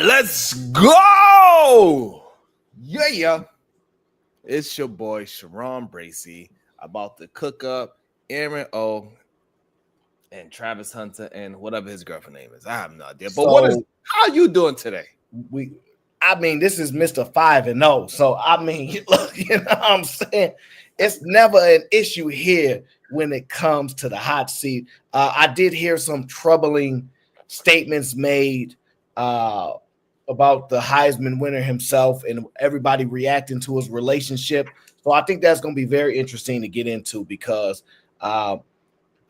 Let's go. Yeah. It's your boy Sharon Bracy about to cook up Aaron O and Travis Hunter and whatever his girlfriend name is. I have no idea. But how you doing today? This is Mr. 5-0. So look, you know what I'm saying? It's never an issue here when it comes to the hot seat. I did hear some troubling statements made about the Heisman winner himself and everybody reacting to his relationship. So I think that's going to be very interesting to get into because I'm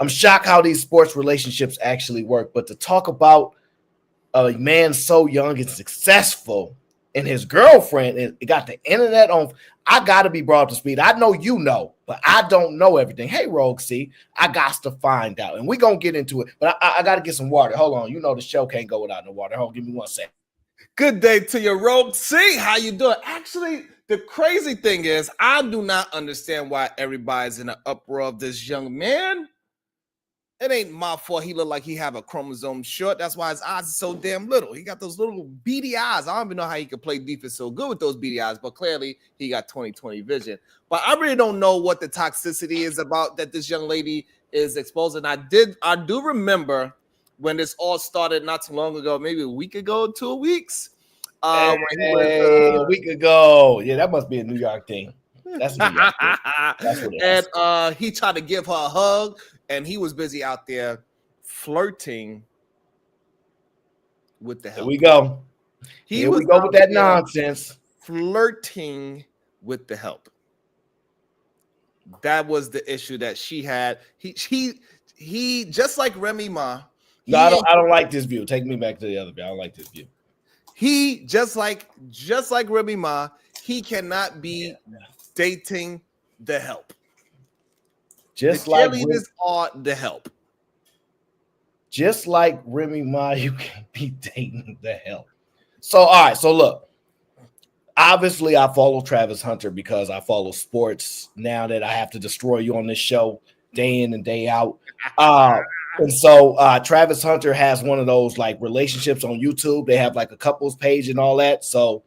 shocked how these sports relationships actually work. But to talk about a man so young and successful and his girlfriend, and it got the internet on, I got to be brought up to speed. I know you know, but I don't know everything. Hey, Rogue C, I got to find out. And we're going to get into it. But I got to get some water. Hold on. You know the show can't go without no water. Hold on, give me 1 second. Good day to you, Rogue C. How you doing? Actually, the crazy thing is I do not understand why everybody's in an uproar of this young man. It ain't my fault he look like he have a chromosome short. That's why his eyes are so damn little. He got those little beady eyes. I don't even know how he could play defense so good with those beady eyes, but clearly he got 20/20 vision. But I really don't know what the toxicity is about that this young lady is exposing. I do remember when this all started not too long ago, maybe a week ago, 2 weeks. A week ago. Yeah, that must be a New York thing. That's New York thing. That's what it is. And he tried to give her a hug, and he was busy out there flirting with the help. Here we go. Here we go with that nonsense. Flirting with the help. That was the issue that she had. He just like Remy Ma. No, I don't like this view. Take me back to the other view. I don't like this view. He just like Remy Ma, he cannot be dating the help. Just the like cheerleaders are the help. Just like Remy Ma, you can't be dating the help. So, all right. So, look. Obviously, I follow Travis Hunter because I follow sports now that I have to destroy you on this show day in and day out. And so Travis Hunter has one of those like relationships on YouTube. They have like a couples page and all that. So,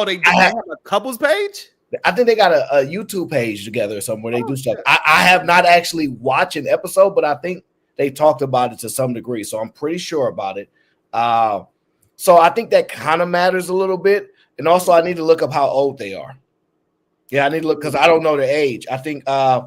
they have a couples page? I think they got a YouTube page together or something where they do stuff. I have not actually watched an episode, but I think they talked about it to some degree. So I'm pretty sure about it. So I think that kind of matters a little bit. And also I need to look up how old they are. Yeah, I need to look because I don't know their age. I think I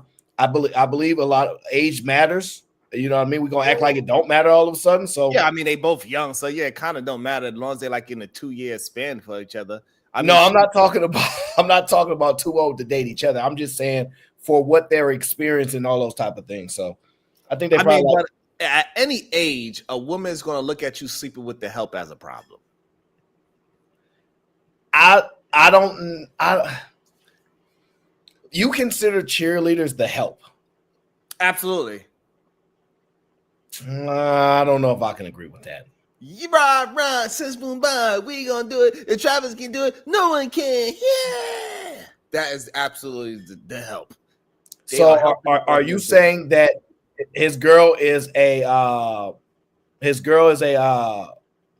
believe a lot of age matters. You know what I mean? We're gonna act like it don't matter all of a sudden. So yeah, I mean they both young, so yeah, it kind of don't matter as long as they're like in a 2-year span for each other. I'm not talking about too old to date each other. I'm just saying for what they're experiencing, all those type of things. So I think they probably but at any age, a woman is gonna look at you sleeping with the help as a problem. You consider cheerleaders the help? Absolutely. I don't know if I can agree with that. Right, since Mumbai, we gonna do it. If Travis can do it, no one can. Yeah, that is absolutely the help. So, are you saying that his girl is a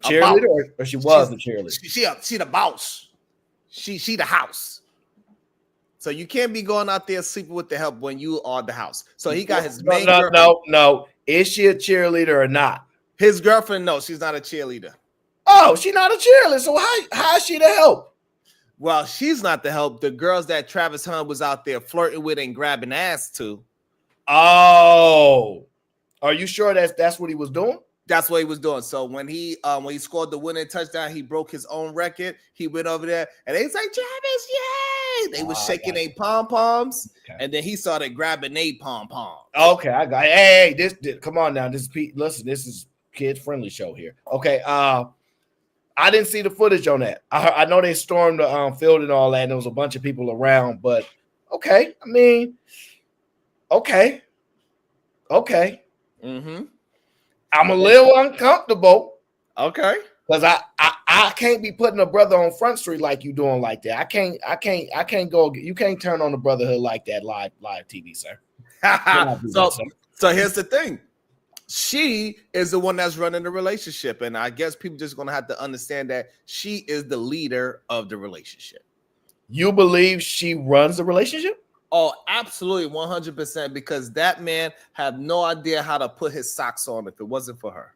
cheerleader, or she was a cheerleader? She the boss. She the house. So you can't be going out there sleeping with the help when you are the house. So he got his main girlfriend. No. Is she a cheerleader or not? His girlfriend, no, she's not a cheerleader. Oh, she's not a cheerleader. So how is she the help? Well, she's not the help. The girls that Travis Hunt was out there flirting with and grabbing ass to. Oh, are you sure that's what he was doing? That's what he was doing. So when he scored the winning touchdown, he broke his own record. He went over there and they was like, Travis, yay! They was shaking their pom-poms, and then he started grabbing their pom-poms. Okay, I got it. Hey, this come on now. Listen, this is kid-friendly show here. Okay, I didn't see the footage on that. I know they stormed the field and all that, and there was a bunch of people around, but okay. I mean, okay. Mm-hmm. I'm a little uncomfortable. Okay. Because I can't be putting a brother on Front Street like you doing like that. I can't go. You can't turn on the brotherhood like that live TV, sir. So here's the thing. She is the one that's running the relationship, and I guess people just gonna have to understand that she is the leader of the relationship. You believe she runs the relationship? Oh, absolutely, 100%. Because that man had no idea how to put his socks on if it wasn't for her.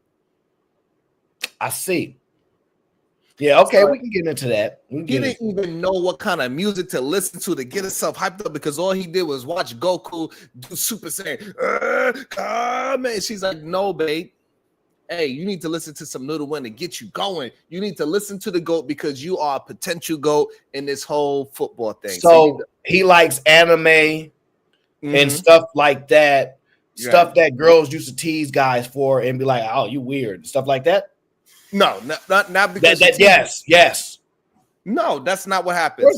I see. Yeah, okay, we can get into that. He didn't even know what kind of music to listen to get himself hyped up, because all he did was watch Goku do Super Saiyan. Come and she's like, no, babe. Hey, you need to listen to some Little Wayne to get you going. You need to listen to the GOAT because you are a potential GOAT in this whole football thing. So he likes anime and stuff like that. Yeah. Stuff that girls used to tease guys for and be like, oh, you weird. Stuff like that? No, not because yes. No, that's not what happened.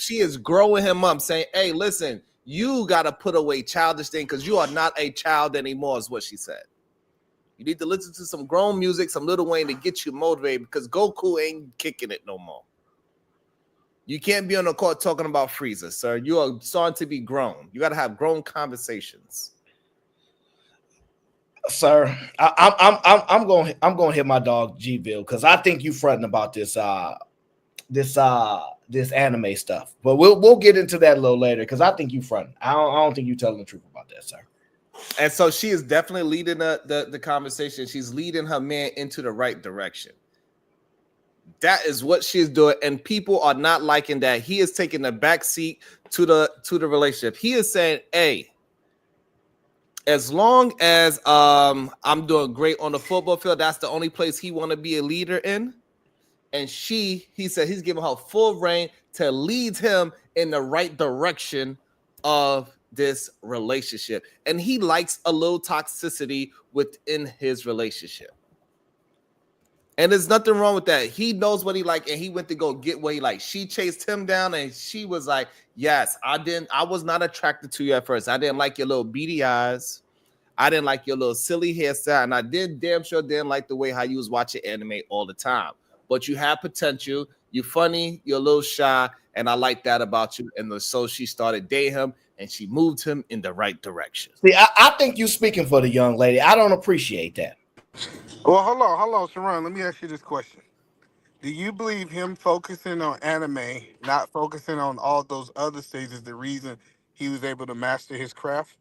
She is growing him up, saying, hey, listen, you got to put away childish thing because you are not a child anymore, is what she said. You need to listen to some grown music, some Lil Wayne to get you motivated, because Goku ain't kicking it no more. You can't be on the court talking about Frieza, sir. You are starting to be grown. You got to have grown conversations. Sir, I'm going to hit my dog G-Ville because I think you fronting about this anime stuff. But we'll get into that a little later because I think you fronting. I don't think you telling the truth about that, sir. And so she is definitely leading the conversation. She's leading her man into the right direction. That is what she is doing, and people are not liking that. He is taking the back seat to the relationship. He is saying, hey, as long as I'm doing great on the football field, that's the only place he want to be a leader in. And he said he's giving her full reign to lead him in the right direction of this relationship. And he likes a little toxicity within his relationship. And there's nothing wrong with that. He knows what he like, and he went to go get what he like. She chased him down, and she was like, yes, I was not attracted to you at first. I didn't like your little beady eyes. I didn't like your little silly hairstyle, and I damn sure didn't like the way how you was watching anime all the time. But you have potential. You're funny. You're a little shy, and I like that about you. And so she started dating him, and she moved him in the right direction. See, I think you're speaking for the young lady. I don't appreciate that. Well, hold on, Sharon. Let me ask you this question. Do you believe him focusing on anime, not focusing on all those other stages, is the reason he was able to master his craft?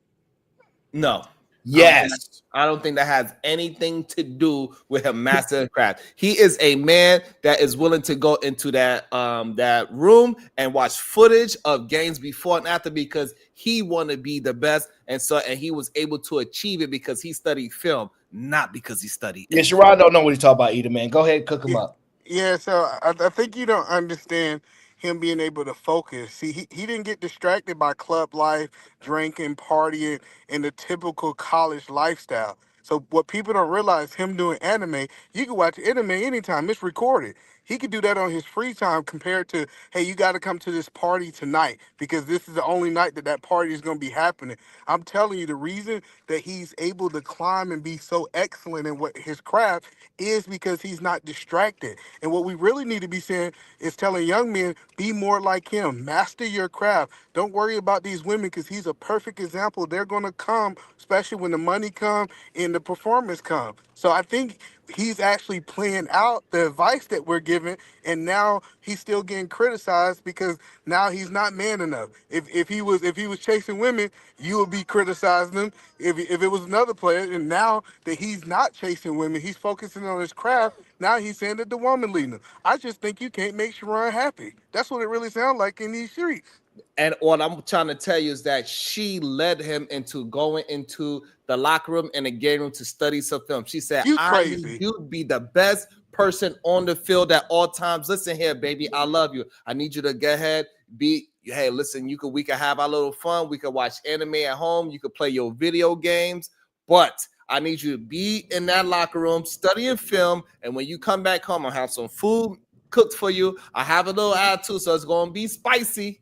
No. Yes. I don't think that has anything to do with him mastering craft. He is a man that is willing to go into that room and watch footage of games before and after because he want to be the best. And he was able to achieve it because he studied film, not because he studied. Yeah, Sharon don't know what he's talking about either, man. Go ahead, cook him up. Yeah, so I think you don't understand him being able to focus. See, he didn't get distracted by club life, drinking, partying, and the typical college lifestyle. So what people don't realize, him doing anime, you can watch anime anytime. It's recorded. He could do that on his free time compared to, hey, you got to come to this party tonight because this is the only night that party is going to be happening. I'm telling you, the reason that he's able to climb and be so excellent in what his craft is because he's not distracted. And what we really need to be saying is telling young men, be more like him. Master your craft. Don't worry about these women because he's a perfect example. They're going to come, especially when the money comes and the performance comes. So I think he's actually playing out the advice that we're giving, and now he's still getting criticized because now he's not man enough. If he was chasing women, you would be criticizing him. If it was another player, and now that he's not chasing women, he's focusing on his craft. Now he's saying that the woman leading him. I just think you can't make Sharon happy. That's what it really sounds like in these streets. And what I'm trying to tell you is that she led him into going into the locker room and the game room to study some film. She said, I need you to be the best person on the field at all times. Listen here, baby, I love you. I need you to go ahead, hey, listen, we can have our little fun. We can watch anime at home. You can play your video games, but I need you to be in that locker room studying film. And when you come back home, I'll have some food cooked for you. I have a little attitude, so it's going to be spicy.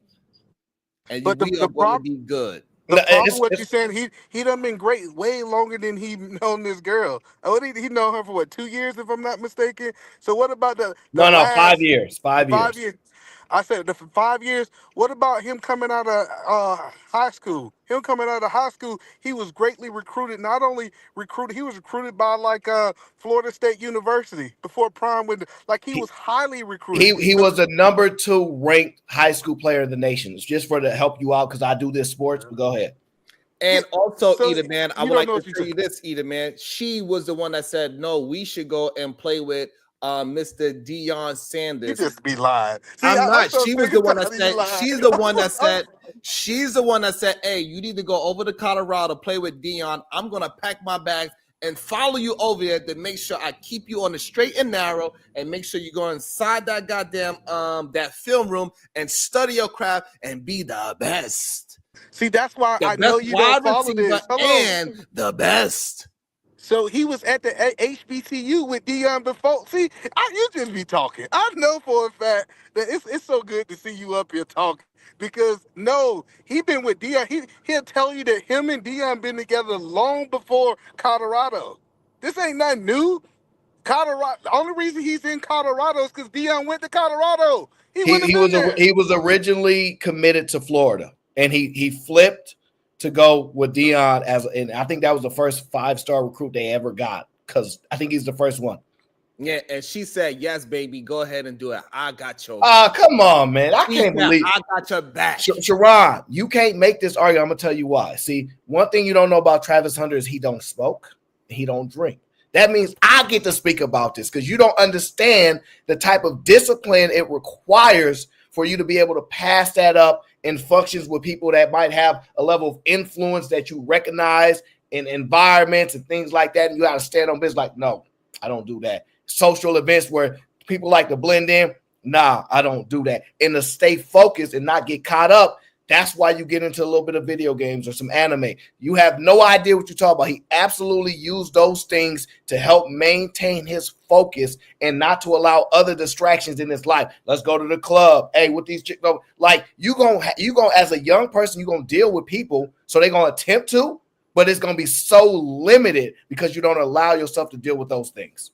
And we are going to be good. The problem what you're saying, he done been great way longer than he known this girl. He known her for 2 years, if I'm not mistaken. So what about the no, 5 years. 5 years. 5 years. I said, for 5 years, what about him coming out of high school? Him coming out of high school, he was greatly recruited. Not only recruited, he was recruited by like Florida State University before Prime went. Like he was highly recruited. He was the number 2 ranked high school player in the nation. It's just for to help you out because I do this sports. But go ahead. And also, So, Eda, man, I you would don't like know to if tell you you this, Eda, man. She was the one that said, no, we should go and play with Mr. Deion You Sanders. just be lying. See, I'm not. so She was sick the and one that tired of you said, lying. she's the one that said, she's the one that said, hey, you need to go over to Colorado, play with Deion. I'm going to pack my bags and follow you over there to make sure I keep you on the straight and narrow and make sure you go inside that goddamn that film room and study your craft and be the best. See, that's why The I know best you don't wide follow receiver this. Hello. and the best. So he was at the HBCU with Deion before. See, you just be talking. I know for a fact that it's so good to see you up here talking because no, he been with Deion. He'll tell you that him and Deion been together long before Colorado. This ain't nothing new. Colorado. The only reason he's in Colorado is because Deion went to Colorado. He wouldn't have been there. He was originally committed to Florida, and he flipped to go with Deion and I think that was the first 5-star recruit they ever got because I think he's the first one. Yeah, and she said, yes, baby, go ahead and do it. I got your back. Come on, man. I can't believe I got your back. Sharon, you can't make this argument. I'm going to tell you why. See, one thing you don't know about Travis Hunter is he don't smoke, he don't drink. That means I get to speak about this because you don't understand the type of discipline it requires for you to be able to pass that up in functions with people that might have a level of influence that you recognize in environments and things like that. And you got to stand on business like, no, I don't do that. Social events where people like to blend in. Nah, I don't do that. And to stay focused and not get caught up. That's why you get into a little bit of video games or some anime. You have no idea what you're talking about. He absolutely used those things to help maintain his focus and not to allow other distractions in his life. Let's go to the club. Hey, with these chicks, like you gonna as a young person, you're gonna deal with people, so they're gonna attempt to, but it's gonna be so limited because you don't allow yourself to deal with those things.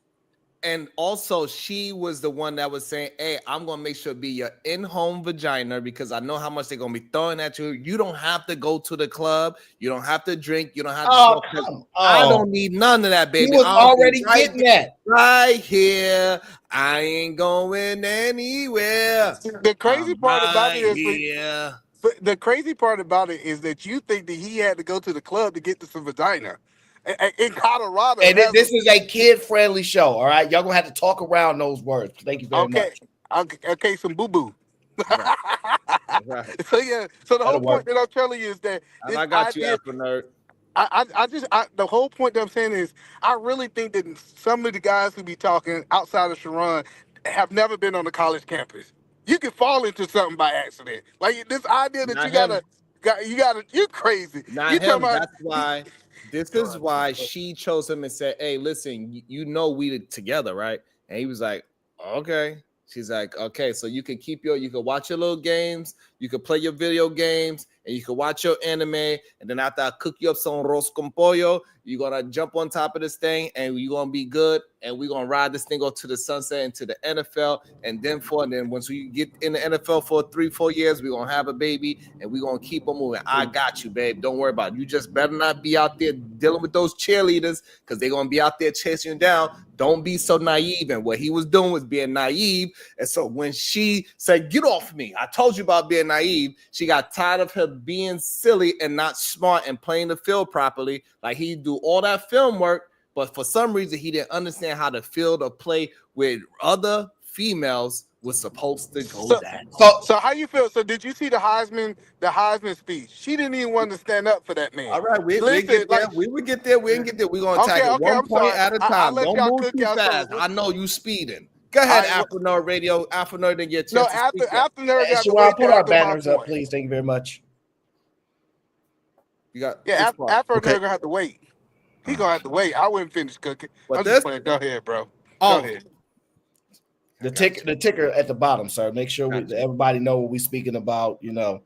And also, she was the one that was saying, hey, I'm going to make sure it be your in-home vagina because I know how much they're going to be throwing at you. You don't have to go to the club. You don't have to drink. You don't have to smoke. I don't need none of that, baby. He was already getting that. Right here. I ain't going anywhere. The crazy part about it is here. the crazy part about it is that you think that he had to go to the club to get to some vagina. In Colorado. And this is a kid-friendly show, all right? Y'all gonna have to talk around those words. Thank you very much. Okay, some boo-boo. Right. So yeah, so the whole point that I'm telling you is that this I got you, Afro Nerd. The whole point that I'm saying is I really think that some of the guys who be talking outside of Sharon have never been on the college campus. You can fall into something by accident. Like this idea that you're crazy. Not him. That's why. This is why she chose him and said, hey, listen, you know we together, right? And he was like, okay. She's like, okay, so you can watch your little games, you can play your video games, and you can watch your anime, and then after I cook you up some arroz con pollo, you're going to jump on top of this thing, and you're going to be good, and we're going to ride this thing up to the sunset into the NFL, and then once we get in the NFL for 3-4 years, we're going to have a baby, and we're going to keep on moving. I got you, babe. Don't worry about it. You just better not be out there dealing with those cheerleaders because they're going to be out there chasing you down. Don't be so naive. And what he was doing was being naive. And so when she said, get off me, I told you about being naive, she got tired of her being silly and not smart and playing the field properly. Like he do all that film work, but for some reason he didn't understand how the field or play with other females was supposed to go that. So how you feel? So did you see the Heisman speech? She didn't even want to stand up for that man. All right, we get there. We would get there. We didn't get there. We're gonna tackle one point at a time. Don't move too fast. I know you speeding. Go ahead, Afro Nerd Radio. Afro Nerd didn't get a chance to speak. After Nerd got to wait. Put our banners up, please. Thank you very much. You got Afro Nerd gonna have to wait. He gonna have to wait. I wouldn't finish cooking. I'm just playing. Go ahead, bro. Go ahead. The ticker at the bottom, sir. Make sure everybody know what we're speaking about. You know.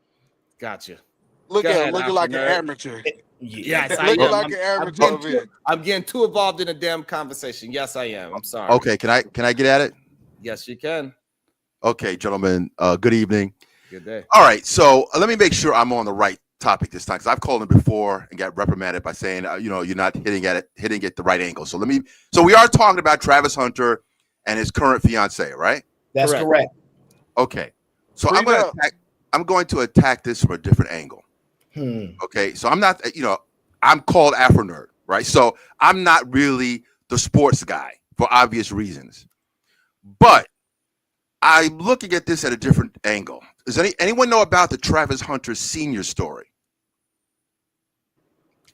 Gotcha. Look at him looking like an amateur. Yes, I am. Like an amateur. I'm getting too involved in a damn conversation. Yes, I am. I'm sorry. Okay, can I get at it? Yes, you can. Okay, gentlemen. Good evening. Good day. All right, so let me make sure I'm on the right topic this time because I've called him before and got reprimanded by saying, you're not hitting it the right angle. So So we are talking about Travis Hunter and his current fiance, right? That's correct. Okay. So Prenup. I'm going to attack this from a different angle. Okay. So I'm not, I'm called Afro Nerd, right? So I'm not really the sports guy for obvious reasons, but I'm looking at this at a different angle. Does anyone know about the Travis Hunter Sr. story?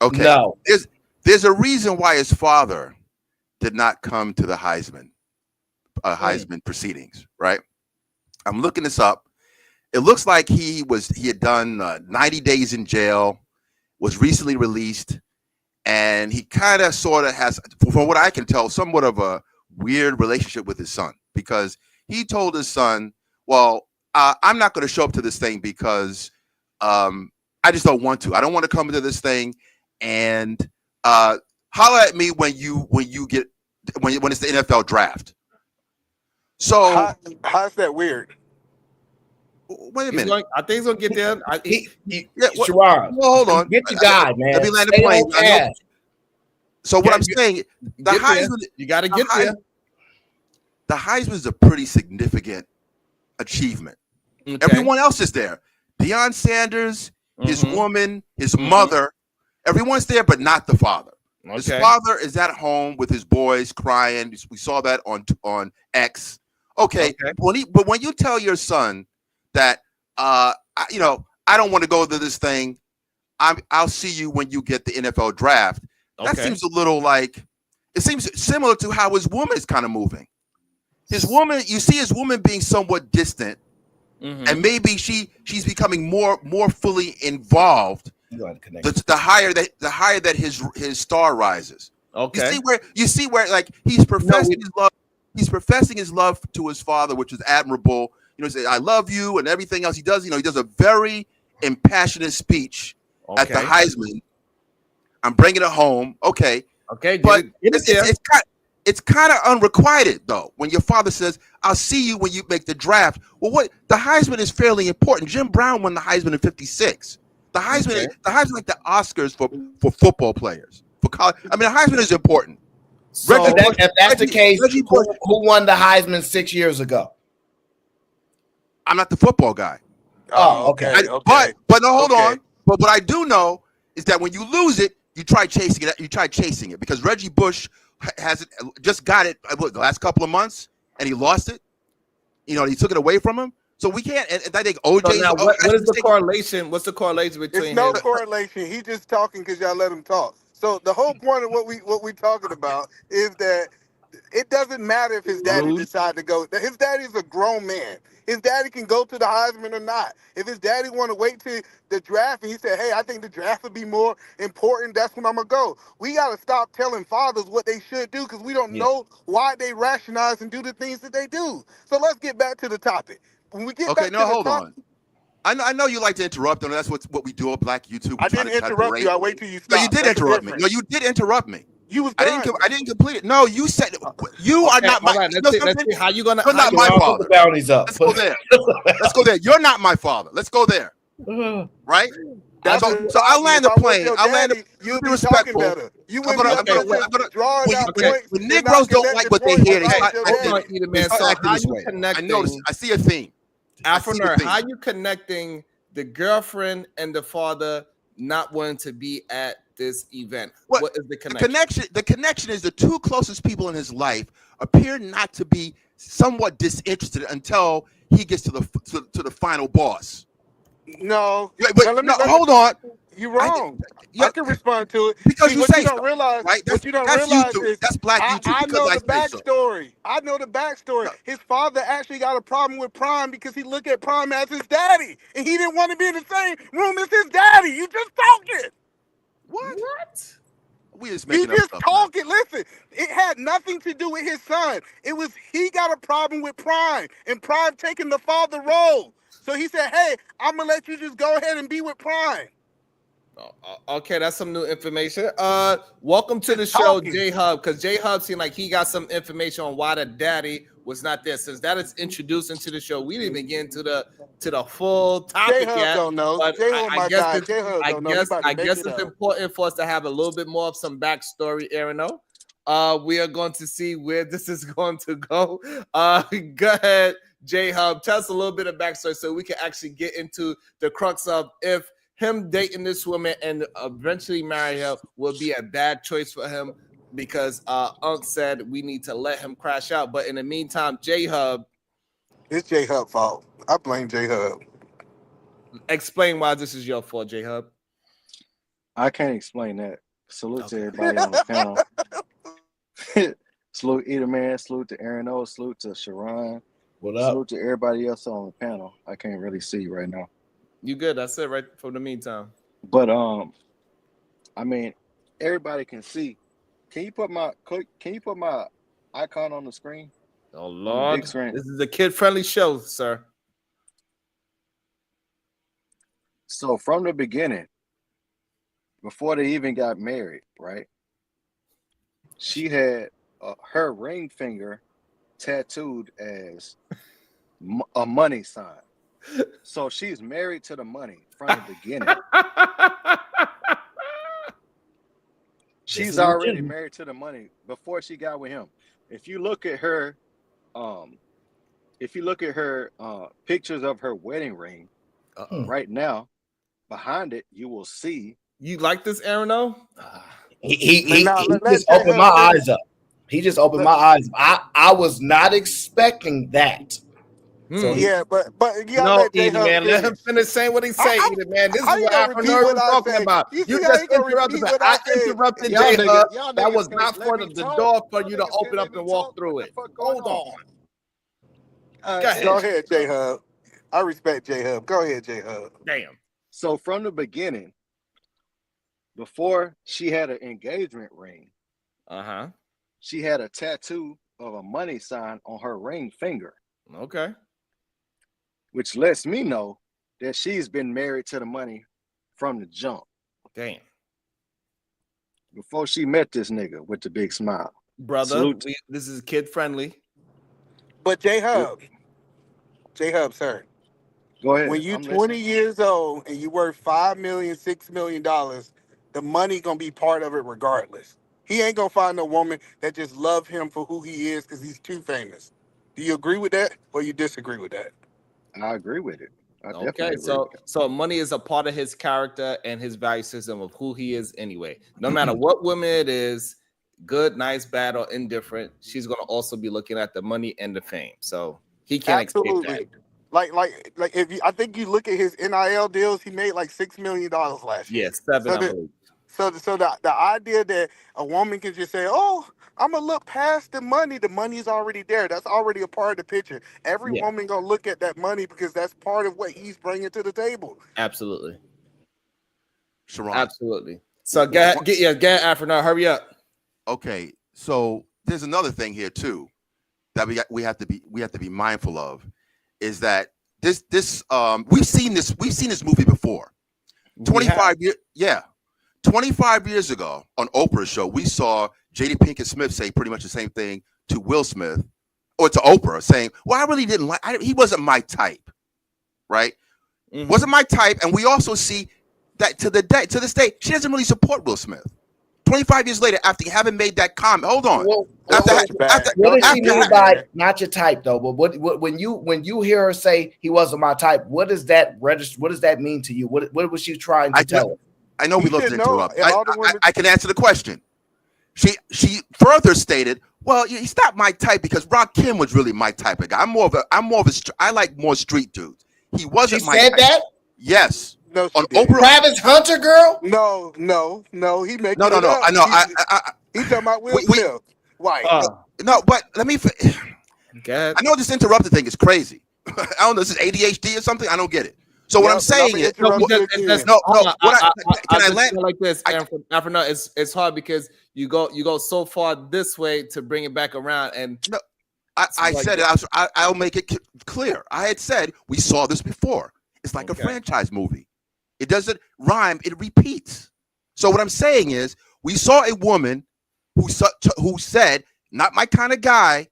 Okay. No. There's a reason why his father did not come to the Heisman proceedings, right? I'm looking this up. It looks like he had done 90 days in jail, was recently released, and he kind of sort of has, from what I can tell, somewhat of a weird relationship with his son, because he told his son, well, I'm not going to show up to this thing because I just don't want to. I don't want to come to this thing, and holler at me when it's the NFL draft. So how's that weird? Wait a minute. I think he's gonna get there. Sherrod, well, hold on. get your guy, man. Let me land the plane. So what I'm saying, the Heisman, you got to get there. The Heisman is a pretty significant achievement. Okay. Everyone else is there. Deion Sanders, his woman, his mother, everyone's there, but not the father. Okay. His father is at home with his boys crying. We saw that on X. Okay. But when you tell your son that I don't want to go to this thing, I'll see you when you get the NFL draft. That seems a little like, it seems similar to how his woman is kind of moving. His woman, you see his woman being somewhat distant, and maybe she's becoming more fully involved. The higher that his star rises. Okay. You see where like he's professing his love. He's professing his love to his father, which is admirable. Say I love you and everything else he does. He does a very impassionate speech at the Heisman. I'm bringing it home. Okay. But it's kind of unrequited though when your father says, "I'll see you when you make the draft." Well, the Heisman is fairly important. Jim Brown won the Heisman in '56. The Heisman is like the Oscars for football players. For college, the Heisman is important. So if that's the case, who won the Heisman 6 years ago? I'm not the football guy. Oh, okay. But no, hold on. But what I do know is that when you lose it, you try chasing it. You try chasing it because Reggie Bush just got it the last couple of months, and he lost it. He took it away from him. So we can't. And I think OJ. So now, what is the correlation? What's the correlation between? It's no correlation. He's just talking because y'all let him talk. So the whole point of what we talking about is that it doesn't matter if his daddy decide to go. His daddy's a grown man. His daddy can go to the Heisman or not. If his daddy want to wait till the draft and he said, "Hey, I think the draft would be more important," that's when I'm gonna go. We gotta stop telling fathers what they should do because we don't know why they rationalize and do the things that they do. So let's get back to the topic. When we get back to the hold on. I know you like to interrupt, and that's what we do on Black YouTube. I didn't interrupt you. I wait till you stop. No, you did interrupt me. No, you did interrupt me. You was done. I didn't complete it. No, you said you are not my. Right, let's see how you gonna. You're not my father. The bounties up. Let's go there. Let's go there. You're not my father. Let's go there. Right. So I'll land the plane. I'll land the. You'll be respectful. Better. You I'm gonna draw out points. When Negroes don't like what they hear, they start acting this way. I notice. I see a theme. Afro Nerd, how you connecting the girlfriend and the father not wanting to be at this event? What is the connection? The connection is the two closest people in his life appear not to be somewhat disinterested until he gets to the final boss. No, hold on. You're wrong. I can respond to it because you say you don't realize. Right? What you don't realize YouTube. is that's Black YouTube. I know the backstory. So. I know the backstory. His father actually got a problem with Prime because he looked at Prime as his daddy, and he didn't want to be in the same room as his daddy. You just talking. What? We just you just talking. Listen, it had nothing to do with his son. It was he got a problem with Prime, and Prime taking the father role. So he said, "Hey, I'm gonna let you just go ahead and be with Prime." Okay, that's some new information. Welcome to the show, Talking. J Hub, because J Hub seemed like he got some information on why the daddy was not there. Since that is introduced into the show, we didn't even get into the full topic J-Hub yet. don't know. But J-Hub, I my guess guy. it's, J-Hub I don't know. He guess about to I make guess it it's up. important for us to have a little bit more of some backstory, Arano. We are going to see where this is going to go. Go ahead, J Hub. Tell us a little bit of backstory so we can actually get into the crux of if him dating this woman and eventually marry her will be a bad choice for him because Unc said we need to let him crash out. But in the meantime, J Hub, It's J-Hub fault. I blame J-Hub. explain why this is your fault, J Hub. I can't explain that. Salute to everybody on the panel. Salute Eater Man, salute to Aaron O, salute to Sharon. What up? Salute to everybody else on the panel. I can't really see right now. You good? That's it right for the meantime. But I mean, everybody can see. Can you put my icon on the screen? Oh On the Lord, big screen. this is a kid-friendly show, sir. So from the beginning, before they even got married, right? She had her ring finger tattooed as a money sign. So she's married to the money from the beginning. She's already married to the money before she got with him. If you look at her, pictures of her wedding ring right now, behind it, you will see. You like this, Arano? He just opened my eyes up. He just opened my eyes. I was not expecting that. So yeah, but you gotta no, let Edie, J-Hub man, let finish. him finish saying what he's saying, Edie, man. This is how you what gonna repeat Afronerd what was I talking said? about. You You see how just he gonna interrupted. repeat what I I said? interrupted Y'all J Hub. niggas That was can't not let for me the talk. door for you to Y'all niggas open can't up let me and walk talk. through What the it. fuck going Hold on. Go ahead. Go ahead, J-Hub. I respect J-Hub. Go ahead, J-Hub. Damn. So from the beginning, before she had an engagement ring, she had a tattoo of a money sign on her ring finger. Okay. Which lets me know that she's been married to the money from the jump. Damn. Before she met this nigga with the big smile. Brother, this is kid friendly. But J-Hub, sir. Go ahead. When you're 20 years old and you worth $5 million, $6 million, the money gonna be part of it regardless. He ain't gonna find a woman that just love him for who he is because he's too famous. Do you agree with that or you disagree with that? I agree with it. Okay, so money is a part of his character and his value system of who he is anyway. No matter what woman it is, good, nice, bad, or indifferent, she's gonna also be looking at the money and the fame. So he can't escape that. Like if you, I think you look at his NIL deals, he made like $6 million last year. Yes, 7, I believe. So the idea that a woman can just say, "Oh, I'm gonna look past the money. The money's already there. That's already a part of the picture." Every woman gonna look at that money because that's part of what he's bringing to the table. Absolutely, Sharon. Absolutely. So get Afronerd, hurry up. Okay, so there's another thing here too that we have to be mindful of, is that this we've seen this movie before. 25 years, 25 years ago on Oprah's show, we saw Jada Pinkett Smith say pretty much the same thing to Will Smith or to Oprah, saying, "Well, I really didn't he wasn't my type, right? Wasn't my type." And we also see that to this day, she doesn't really support Will Smith. 25 years later, after having made that comment, hold on. What does she mean by not your type, though? But what when you hear her say he wasn't my type, what does that register? What does that mean to you? What was she trying to tell us? I know we love to interrupt. I can answer the question. She further stated, "Well, he's not my type because Rakim was really my type of guy. I like more street dudes. He wasn't my type." She said that? Yes. No, on Oprah. Travis Hunter, girl? No. He making no. I know. He's talking about Will Smith. Why? No, but let me. I know this interrupted thing is crazy. I don't know. This is ADHD or something. I don't get it. So what I'm saying is, can I land like this? Afronerd, it's hard because you go so far this way to bring it back around, and no, I said it. I'll make it clear. I had said we saw this before. It's like a franchise movie. It doesn't rhyme. It repeats. So what I'm saying is, we saw a woman who said, "Not my kind of guy,"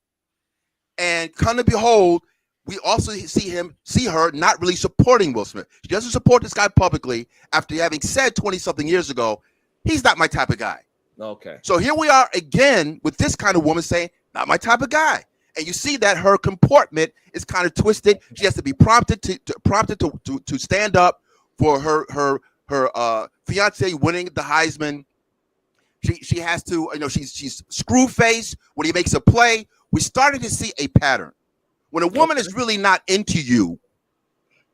and come to behold, we also see her not really supporting Will Smith. She doesn't support this guy publicly after having said 20-something years ago, "He's not my type of guy." Okay. So here we are again with this kind of woman saying, "Not my type of guy." And you see that her comportment is kind of twisted. She has to be prompted to stand up for her fiance winning the Heisman. She has to, she's screw faced when he makes a play. We started to see a pattern. When a woman is really not into you,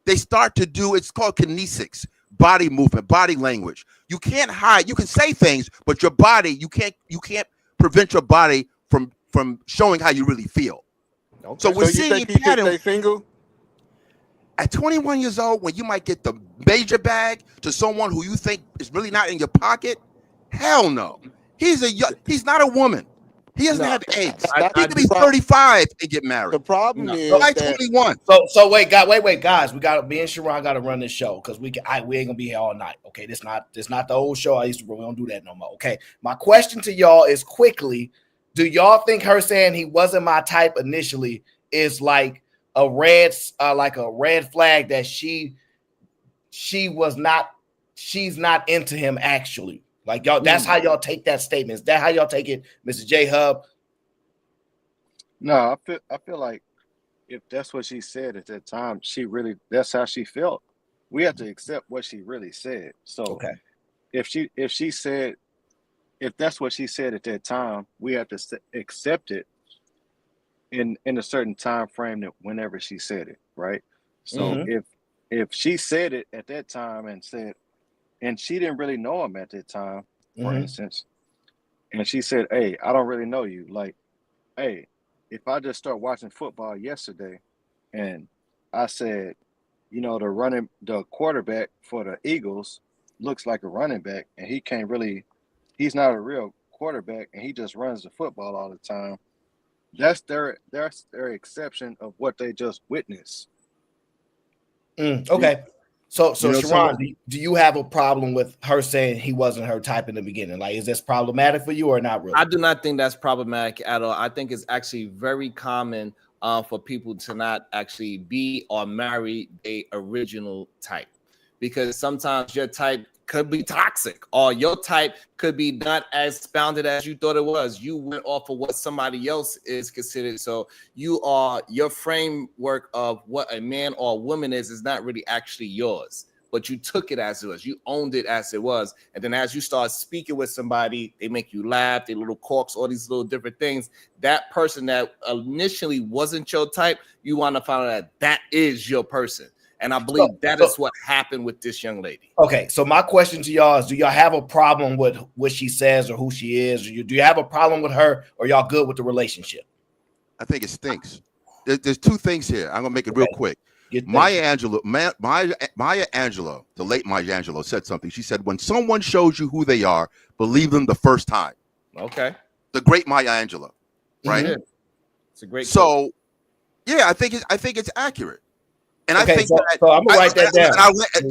they start to do, it's called kinesics, body movement, body language. You can't hide. You can say things, but your body, you can't prevent your body from showing how you really feel. Okay. So we're seeing you think a he pattern. should stay single? At 21 years old, when you might get the major bag to someone who you think is really not in your pocket, hell no. He's not a woman. He doesn't have eggs. He could be 35 and get married. The problem is Why that 21? So wait, guys. We got me and Sharon got to run this show because we ain't gonna be here all night. Okay, this not the old show I used to run. We don't do that no more. Okay, my question to y'all is quickly: do y'all think her saying he wasn't my type initially is like a red flag that she's not into him actually? Like y'all, that's how y'all take that statement. Is that how y'all take it, Mr. J Hub? No, I feel like if that's what she said at that time, that's how she felt. We have to accept what she really said. So Okay. if that's what she said at that time, we have to accept it in a certain time frame that whenever she said it, right? So if she said it at that time and she didn't really know him at that time, for instance, and she said, "Hey, I don't really know you. Like, hey, if I just start watching football yesterday and I said, the quarterback for the Eagles looks like a running back and he's not a real quarterback and he just runs the football all the time." That's their exception of what they just witnessed. Okay. So Sharon, do you have a problem with her saying he wasn't her type in the beginning? Like, is this problematic for you or not really? I do not think that's problematic at all. I think it's actually very common for people to not actually be or marry a original type, because sometimes your type could be toxic or your type could be not as founded as you thought it was. You went off of what somebody else is considered. So your framework of what a man or a woman is not really actually yours, but you took it as it was. You owned it as it was. And then as you start speaking with somebody, they make you laugh, they little quirks, all these little different things. That person that initially wasn't your type, you want to find out that is your person. And I believe that is what happened with this young lady. Okay, so my question to y'all is, do y'all have a problem with what she says or who she is? Or do you have a problem with her, or y'all good with the relationship? I think it stinks. There's two things here. I'm going to make it real quick. Maya Angelou, the late Maya Angelou, said something. She said, when someone shows you who they are, believe them the first time. Okay. The great Maya Angelou, right? Mm-hmm. It's a great quote. Yeah, I think it's accurate. And okay, I think so I'm gonna write that down.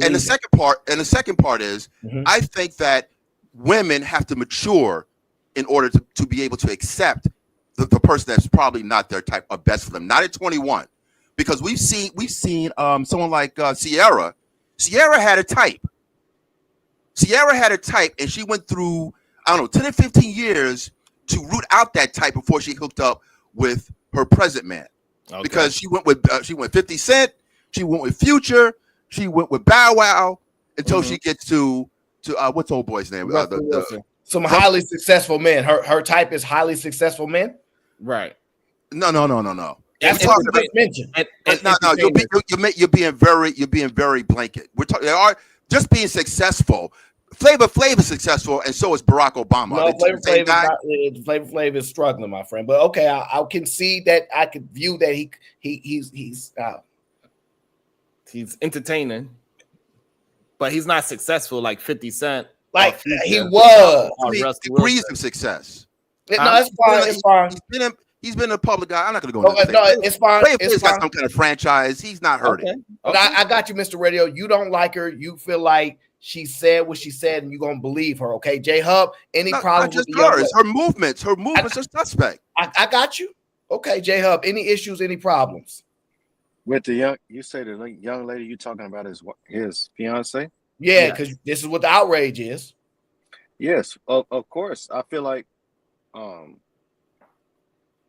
And the second part is, I think that women have to mature in order to be able to accept the person that's probably not their type or best for them. Not at 21, because we've seen someone like Sierra. Sierra had a type. And she went through 10 or 15 years to root out that type before she hooked up with her present man. Okay. Because she went with 50 Cent. She went with Future. She went with Bow Wow until she gets to what's old boy's name? Some highly successful men. Her type is highly successful men. Right. No. That's what you mentioned. No. You're being very blanket. We're talking. They are just being successful. Flavor Flav is successful, and so is Barack Obama. No, Flavor Flav is struggling, my friend. But okay, I can see that. I can view that he's entertaining, but he's not successful like 50 Cent. Like he was. Degrees of success. No, it's fine. It's fine. He's been a public guy. I'm not going to go No, into no, it's fine. He's got some kind of franchise. He's not hurting. Okay. But I got you, Mr. Radio. You don't like her. You feel like she said what she said, and you're gonna believe her. Okay, J Hub. Any problems with her movements? Her movements are suspect. I got you. Okay, J Hub. Any issues? Any problems with the young? You say the young lady you talking about is his fiance? Yeah, because this is what the outrage is. Yes, of course. I feel like,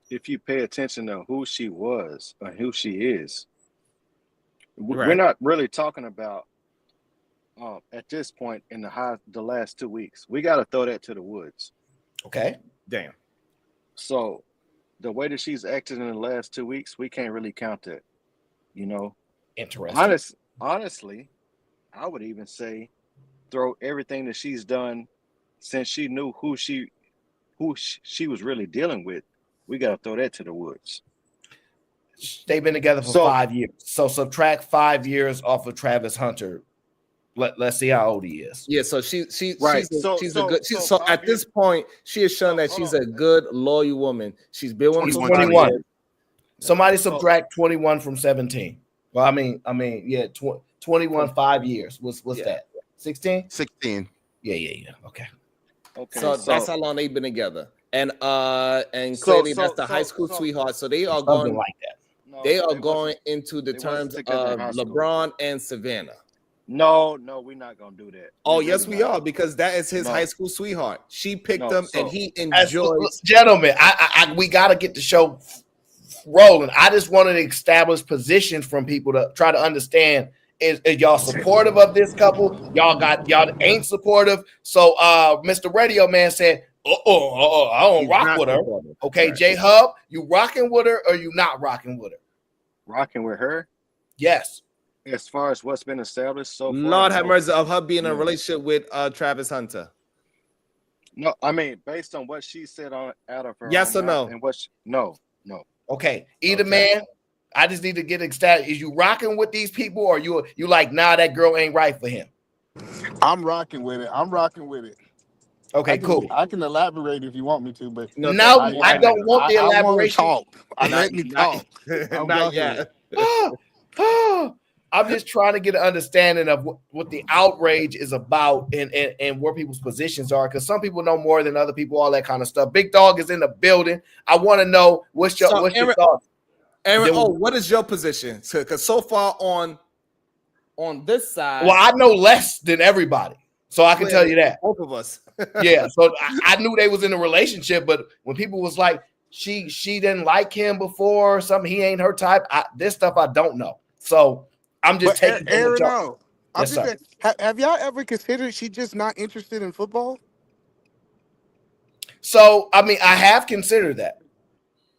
if you pay attention to who she was and who she is, we're not really talking about at this point in the last 2 weeks. We got to throw that to the woods. Okay. Damn. So the way that she's acted in the last 2 weeks, we can't really count that. You know, interesting. Honestly, I would even say throw everything that she's done since she knew who she was really dealing with. We got to throw that to the woods. They've been together for 5 years. So subtract 5 years off of Travis Hunter. Let's see how old he is. Yeah, so she's right. So at this point, she has shown that she's a good, loyal woman. She's been with 21. Somebody subtract 21 from 17. Well, I mean, yeah, 21 5 years. What's that? 16? 16. Yeah. Okay. So that's how long they've been together. And clearly that's the high school sweetheart. So they are going like that. No, they are going into the terms of LeBron and Savannah. No, we're not gonna do that. Oh, yes, we are, because that is his high school sweetheart. She picked him, and he enjoys. Gentlemen, we got to get the show rolling. I just wanted to establish positions from people to try to understand. Is y'all supportive of this couple? Y'all ain't supportive. So, Mr. Radio Man said, I don't rock with her. Okay, right. J Hub, you rocking with her or you not rocking with her? Rocking with her? Yes. As far as what's been established so far, Lord have mercy of her being in a relationship with Travis Hunter. No, I mean based on what she said out of her. Yes or no? And no. Okay, either man. I just need to get ecstatic. Is you rocking with these people, or you like, nah, that girl ain't right for him? I'm rocking with it. Okay, cool. I can elaborate if you want me to, but no, I don't want the elaboration. Let me talk. Not yet. I'm just trying to get an understanding of what the outrage is about and where people's positions are, because some people know more than other people, all that kind of stuff. Big Dog is in the building. I want to know what's your thoughts. Aaron, what is your position? Because so far on this side, well, I know less than everybody, so I can tell you that. Both of us. Yeah, so I knew they was in a relationship, but when people was like, she didn't like him before or something, he ain't her type. This stuff I don't know, so I'm just taking. Aaron, yes, sir. Have y'all ever considered she just not interested in football? So I mean, I have considered that.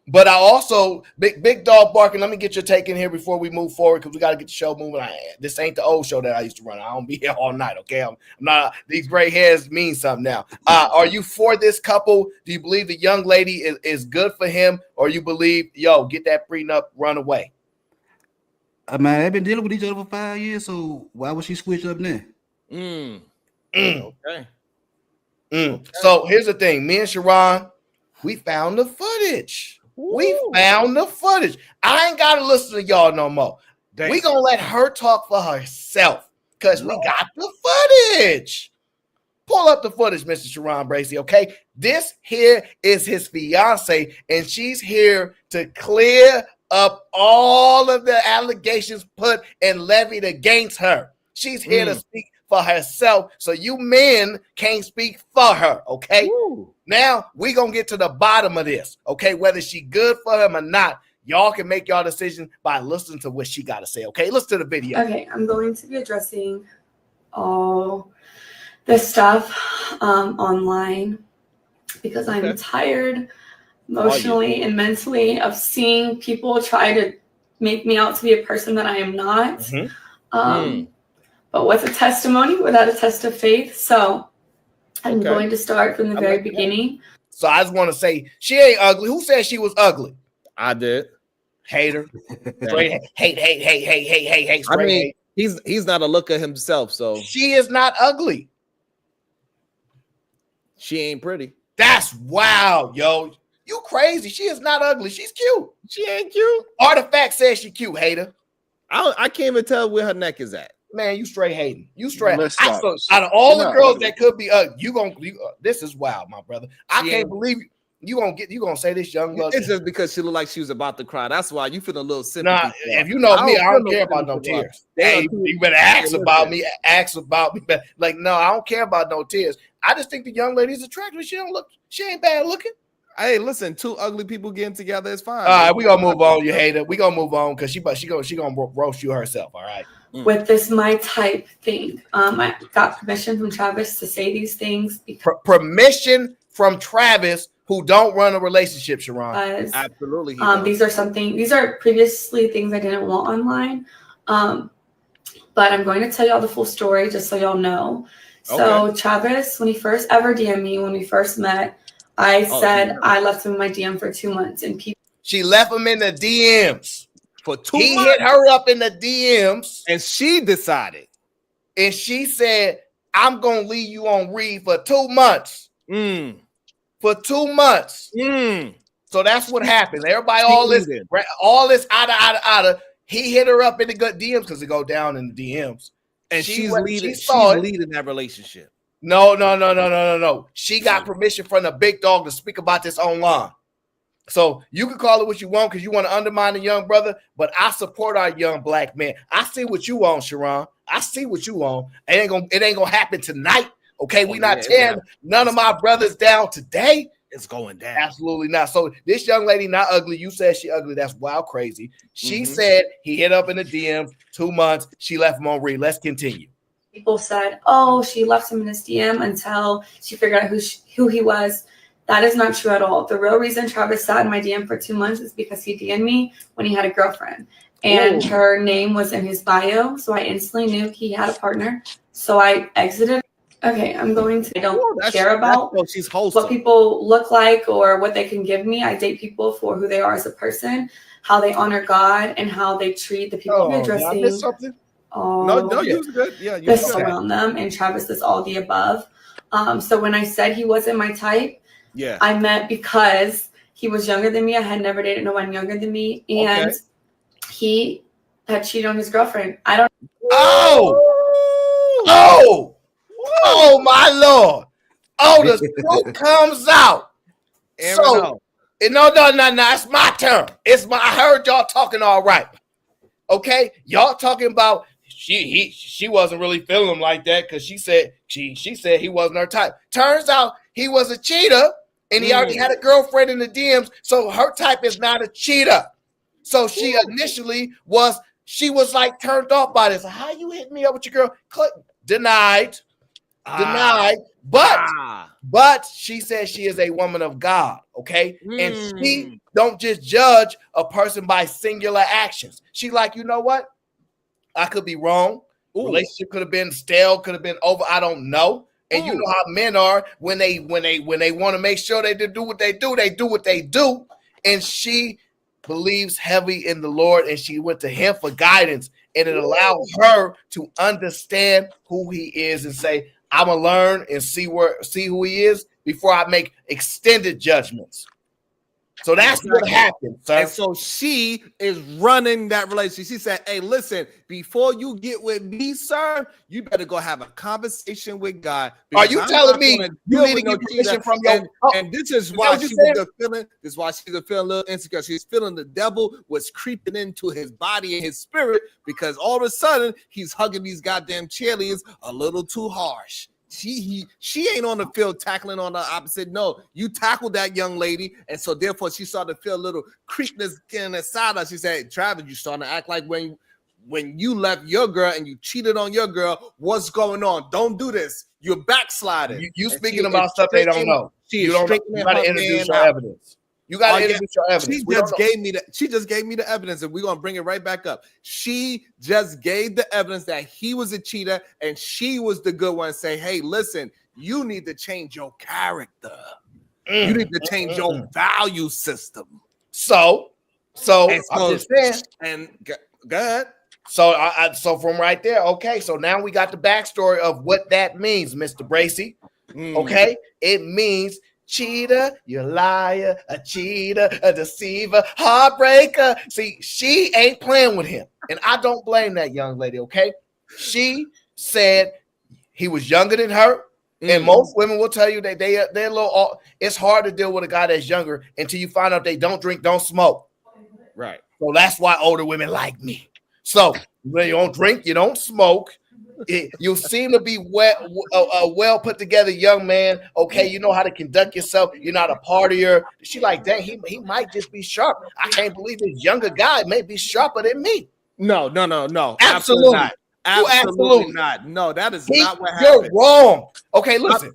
But I also, big Dog barking. Let me get your take in here before we move forward, because we got to get the show moving. This ain't the old show that I used to run. I don't be here all night, okay? I'm not. These gray hairs mean something now. Are you for this couple? Do you believe the young lady is good for him, or you believe, get that prenup, run away? Man, they've been dealing with each other for 5 years, so why would she switch up now? Okay. So here's the thing. Me and Sharon, we found the footage. We found the footage. I ain't got to listen to y'all no more. We going to let her talk for herself, because we got the footage. Pull up the footage, Mr. Sharon Bracey, okay? This here is his fiance, and she's here to clear up all of the allegations put and levied against her. She's here to speak for herself, so you men can't speak for her, okay? Now we're gonna get to the bottom of this, okay? Whether she good for him or not, y'all can make y'all decision by listening to what she got to say, okay? Listen to the video. Okay, I'm going to be addressing all this stuff online, because I'm tired emotionally and mentally of seeing people try to make me out to be a person that I am not. But with a testimony without a test of faith. So I'm going to start from the very beginning. So I just want to say, she ain't ugly. Who said she was ugly? I did. Hater. Straight hate. I mean, he's not a looker himself, so she is not ugly. She ain't pretty. That's wow, yo. You crazy. She is not ugly. She's cute. She ain't cute. Artifact says she cute, hater. I can't even tell where her neck is at. Man, you straight hating. You straight. Listen, Out of all the no, girls that could be ugly, this is wild, my brother. I She can't ain't- believe you gonna say this young love. It's just because she looked like she was about to cry. That's why you feel a little sympathy. Nah, for her. if you know me, I don't feel care about no sympathy for her. tears. They Hey, are too- you better ask listen. about me. Ask about me. Like, no, I don't care about no tears. I just think the young lady's attractive. She ain't bad looking. Hey, listen, two ugly people getting together is fine. All right, we gonna move on, you hater. We gonna move on because she gonna roast you herself. All right. With this my type thing. I got permission from Travis to say these things Permission from Travis, who don't run a relationship, Sharon. because Absolutely. he does. these are previously things I didn't want online. But I'm going to tell y'all the full story just so y'all know. So Travis, when he first ever DM'd me, when we first met, I said I left him in my DM for 2 months, and people. She left him in the DMs. For 2 He months, hit her up in the DMs, and she decided. and she said, "I'm gonna leave you on read for 2 months." For 2 months. So that's what happened. Everybody, all this out. He hit her up in the gut DMs because it go down in the DMs, And she's leading. She's saw it. leading that relationship. No. She got permission from the big dog to speak about this online. So you can call it what you want because you want to undermine the young brother, but I support our young black man. I see what you on, Sharon. I see what you on. It ain't gonna happen tonight. Okay, we not tearing none of my brothers down today. It's going down. Absolutely not. So this young lady not ugly. You said she ugly. That's wild crazy. She said he hit up in the DMs 2 months. She left him on read. Let's continue. People said, "Oh, she left him in his DM until she figured out who he was." That is not true at all. The real reason Travis sat in my DM for 2 months is because he DM'd me when he had a girlfriend, and her name was in his bio, so I instantly knew he had a partner. So I exited. Okay, I don't care about she's wholesome. what people look like or what they can give me. I date people for who they are as a person, how they honor God, and how they treat the people they're did I addressing. miss something? No, you was good. Yeah, you This was good. around them, and Travis is all the above. So when I said he wasn't my type, Yeah. I meant because he was younger than me. I had never dated no one younger than me, and he had cheated on his girlfriend. I don't. Oh my Lord. Oh, the truth comes out. So, no, it's my turn. I heard y'all talking all right. Okay, y'all talking about she wasn't really feeling him like that because she said he wasn't her type. Turns out he was a cheater and he already had a girlfriend in the DMs, so her type is not a cheater. So she initially was like turned off by this. How you hit me up with your girl? Denied. But she says she is a woman of God, okay? And she don't just judge a person by singular actions. She like, you know what? I could be wrong. Relationship could have been stale, could have been over. I don't know. And you know how men are when they want to make sure they do what they do, they do what they do. And she believes heavy in the Lord, and she went to him for guidance, and it allowed her to understand who he is and say, I'm gonna learn and see who he is before I make extended judgments. So that's what happened, sir. And so she is running that relationship. She said, "Hey, listen, before you get with me, sir, you better go have a conversation with God." Are you telling me you need to get permission from your? And this is why she was feeling. This is why she was feeling a little insecure. She's feeling the devil was creeping into his body and his spirit because all of a sudden he's hugging these goddamn cheerleaders a little too harsh. She ain't on the field tackling on the opposite. No, you tackled that young lady, and so therefore she started to feel a little creepiness getting inside her. She said, hey, Travis, you starting to act like when you left your girl and you cheated on your girl. What's going on? Don't do this. You're backsliding. You speaking about stuff they don't know. You got to introduce your evidence. You got to introduce your evidence. She just gave me the evidence, and we're gonna bring it right back up. She just gave the evidence that he was a cheater, and she was the good one. Say, hey, listen, you need to change your character. You need to change your value system. So I'm just saying. And go ahead. So from right there, okay. So now we got the backstory of what that means, Mr. Bracy. Okay, it means cheater, you're a liar, a cheater, a deceiver, heartbreaker. See, she ain't playing with him. And I don't blame that young lady, okay? She said he was younger than her. And most women will tell you that they're a little, it's hard to deal with a guy that's younger until you find out they don't drink, don't smoke. Right. So that's why older women like me. So when you don't drink, you don't smoke. You seem to be well put together young man. Okay, you know how to conduct yourself. You're not a partier. She like, dang, he might just be sharp. I can't believe this younger guy may be sharper than me. No. Absolutely not. Absolutely not. No, that is not what you're happened. wrong. Okay, listen.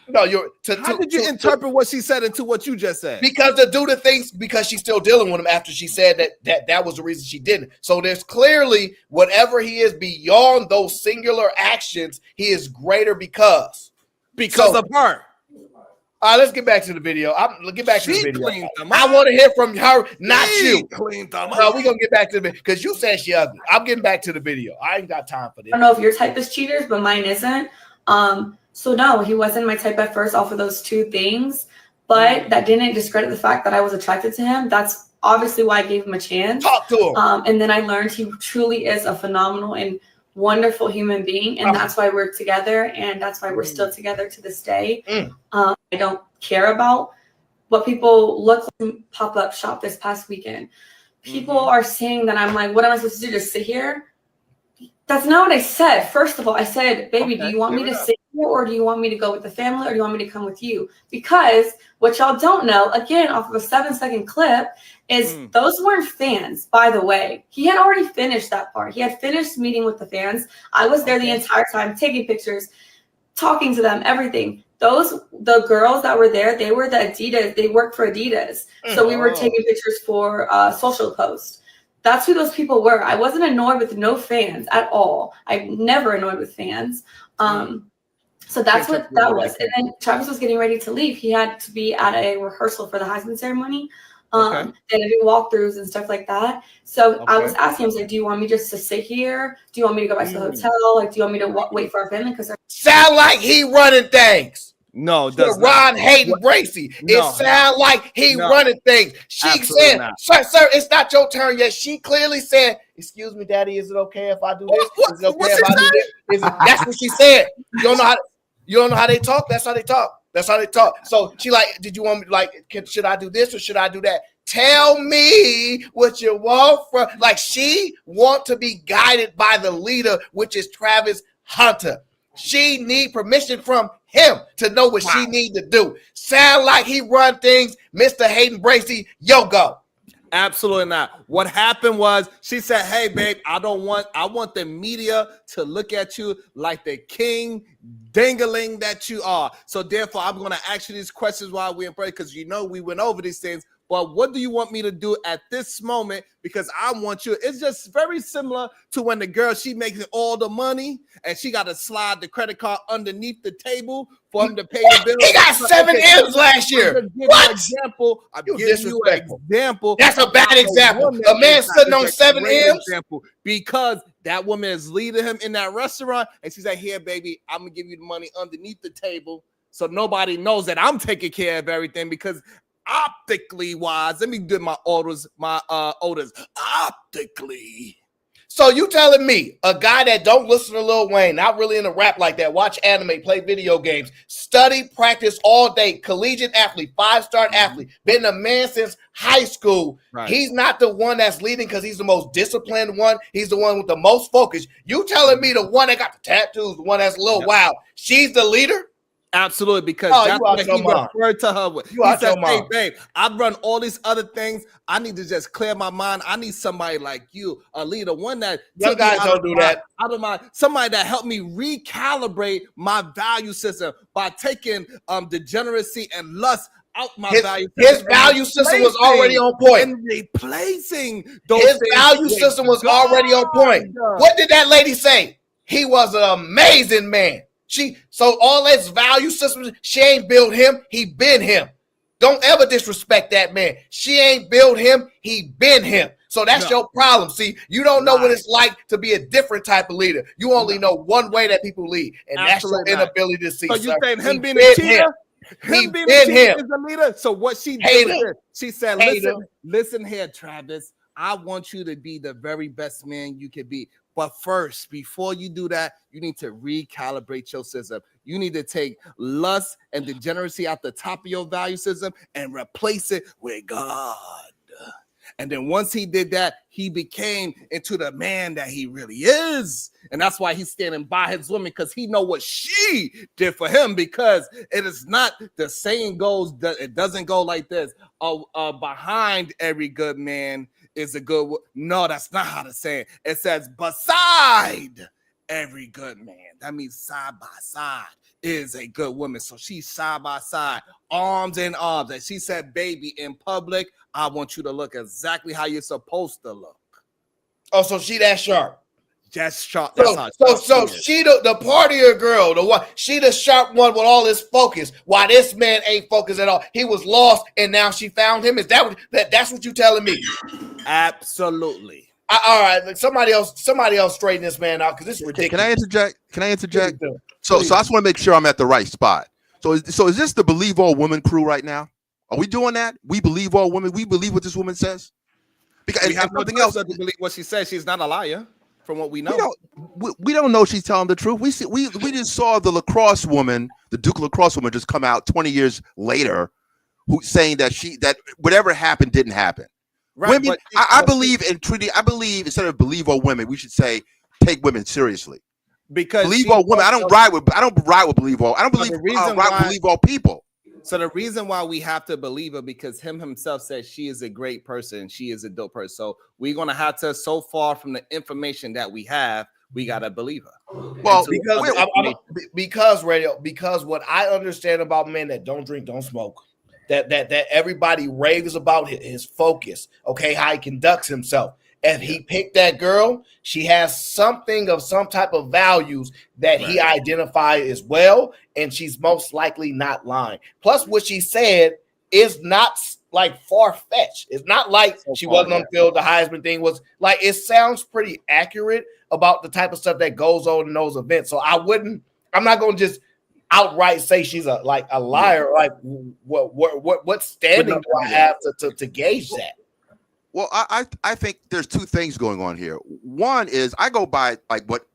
No, How did you interpret what she said into what you just said? Because the dude thinks because she's still dealing with him after she said that was the reason she didn't. So there's clearly whatever he is beyond those singular actions, he is greater because of her. All right, let's get back to the video. Let's get back to the video. I want to hear from her, not you. No, we're gonna get back to the video because you said she ugly. I'm getting back to the video. I ain't got time for this. I don't know if your type is cheaters, but mine isn't. So no, he wasn't my type at first off of those two things, but that didn't discredit the fact that I was attracted to him. That's obviously why I gave him a chance. Talk to him. And then I learned he truly is a phenomenal and wonderful human being, and that's why we're together, and that's why we're still together to this day. I don't care about what people look like pop-up shop this past weekend. People are saying that I'm like, what am I supposed to do? Just sit here? That's not what I said. First of all, I said, baby, do you want me to sit here, or do you want me to go with the family, or do you want me to come with you? Because what y'all don't know, again, off of a 7-second clip, is those weren't fans, by the way. He had already finished that part. He had finished meeting with the fans. I was there the entire time, taking pictures, talking to them, everything. The girls that were there, they were the Adidas. They worked for Adidas. So we were taking pictures for social posts. That's who those people were. I wasn't annoyed with no fans at all. I'm never annoyed with fans. So that's what that was. And then Travis was getting ready to leave. He had to be at a rehearsal for the Heisman ceremony. They had to do walkthroughs and stuff like that. So I was asking him, like, do you want me just to sit here? Do you want me to go back to the hotel? Like, do you want me to wait for our family? Because sound like he running things. No, it does Ron Hayden Bracy. It sound like he running things. She said, sir, it's not your turn yet. She clearly said, excuse me, daddy, is it okay if I do this? Is it okay if I do this? That's what she said. You don't know how they talk? That's how they talk. That's how they talk. So she like, did you want me, like, should I do this or should I do that? Tell me what you want from, like, she want to be guided by the leader, which is Travis Hunter. She need permission from him to know what she need to do. Sound like he run things, Mr. Hayden Bracy, yo go. Absolutely not. What happened was she said, hey, babe, I want the media to look at you like the king dangling that you are. So therefore, I'm going to ask you these questions while we're in break because you know we went over these things. But what do you want me to do at this moment? Because I want you. It's just very similar to when the girl, she makes all the money and she got to slide the credit card underneath the table for him to pay the bill. He got 7 M's last year. What? I'm giving you an example. That's a bad example. A man sitting on 7 M's. Because that woman is leading him in that restaurant. And she's like, here, baby, I'm going to give you the money underneath the table. So nobody knows that I'm taking care of everything because optically wise, let me do my orders optically. So you telling me a guy that don't listen to Lil Wayne, not really into rap like that, watch anime, play video games, study, practice all day, collegiate athlete, 5-star athlete, been a man since high school. Right. He's not the one that's leading because he's the most disciplined one. He's the one with the most focus. You telling me the one that got the tattoos, the one that's a little wild, she's the leader? Absolutely, because that's what he referred to her with. He said, hey, babe, I've run all these other things. I need to just clear my mind. I need somebody like you, a leader, one that young guys don't do that. Out of my, somebody that helped me recalibrate my value system by taking degeneracy and lust out my value system. His value system was already on point. And replacing those his value system was already on point. What did that lady say? He was an amazing man. So all that value systems, she ain't built him, he been him. Don't ever disrespect that man. She ain't built him, he been him. So that's your problem. See, you don't know what it's like to be a different type of leader. You only know one way that people lead, and that's your inability to see. So you saying him being a cheater? Him being been a him. is a leader. So what she did Hater. was this. She said, Hater. listen here, Travis. I want you to be the very best man you can be. But first, before you do that, you need to recalibrate your system. You need to take lust and degeneracy out the top of your value system and replace it with God. And then once he did that, he became into the man that he really is. And that's why he's standing by his woman, because he know what she did for him, because it is not the saying goes, it doesn't go like this. Behind every good man is a good no, that's not how to say it. It says beside every good man. That means side by side is a good woman. So she's side by side, arms in arms. And she said, baby, in public, I want you to look exactly how you're supposed to look. Oh, so she that sharp. Just sharp. So she the partier girl, the one, she the sharp one with all this focus. While this man ain't focused at all. He was lost and now she found him. Is that's what you telling me? Absolutely. All right, somebody else straighten this man out, because this is ridiculous. Can I interject? So I just want to make sure I'm at the right spot. So is this the Believe All Women crew right now? Are we doing that? We believe all women. We believe what this woman says. Because we have nothing else to believe what she says. She's not a liar, from what we know. We don't know she's telling the truth. We just saw the lacrosse woman, the Duke lacrosse woman, just come out 20 years later, saying that whatever happened didn't happen. Right, women, I believe in treating. I believe instead of believe all women, we should say take women seriously. Because believe all women. I don't ride with believe all. I don't believe believe all people. So the reason why we have to believe her, because him himself said she is a great person, she is a dope person. So we're gonna have to, so far from the information that we have, we gotta believe her. Well, because what I understand about men that don't drink, don't smoke, that everybody raves about his focus, okay, how he conducts himself. If he picked that girl, she has something of some type of values that he identified as well, and she's most likely not lying. Plus, what she said is not like far-fetched. It's not like she wasn't on field. The Heisman thing was like, it sounds pretty accurate about the type of stuff that goes on in those events. So I'm not going to just outright say she's a liar. Like, what standing do I have to gauge that? Well, I think there's two things going on here. One is I go by like what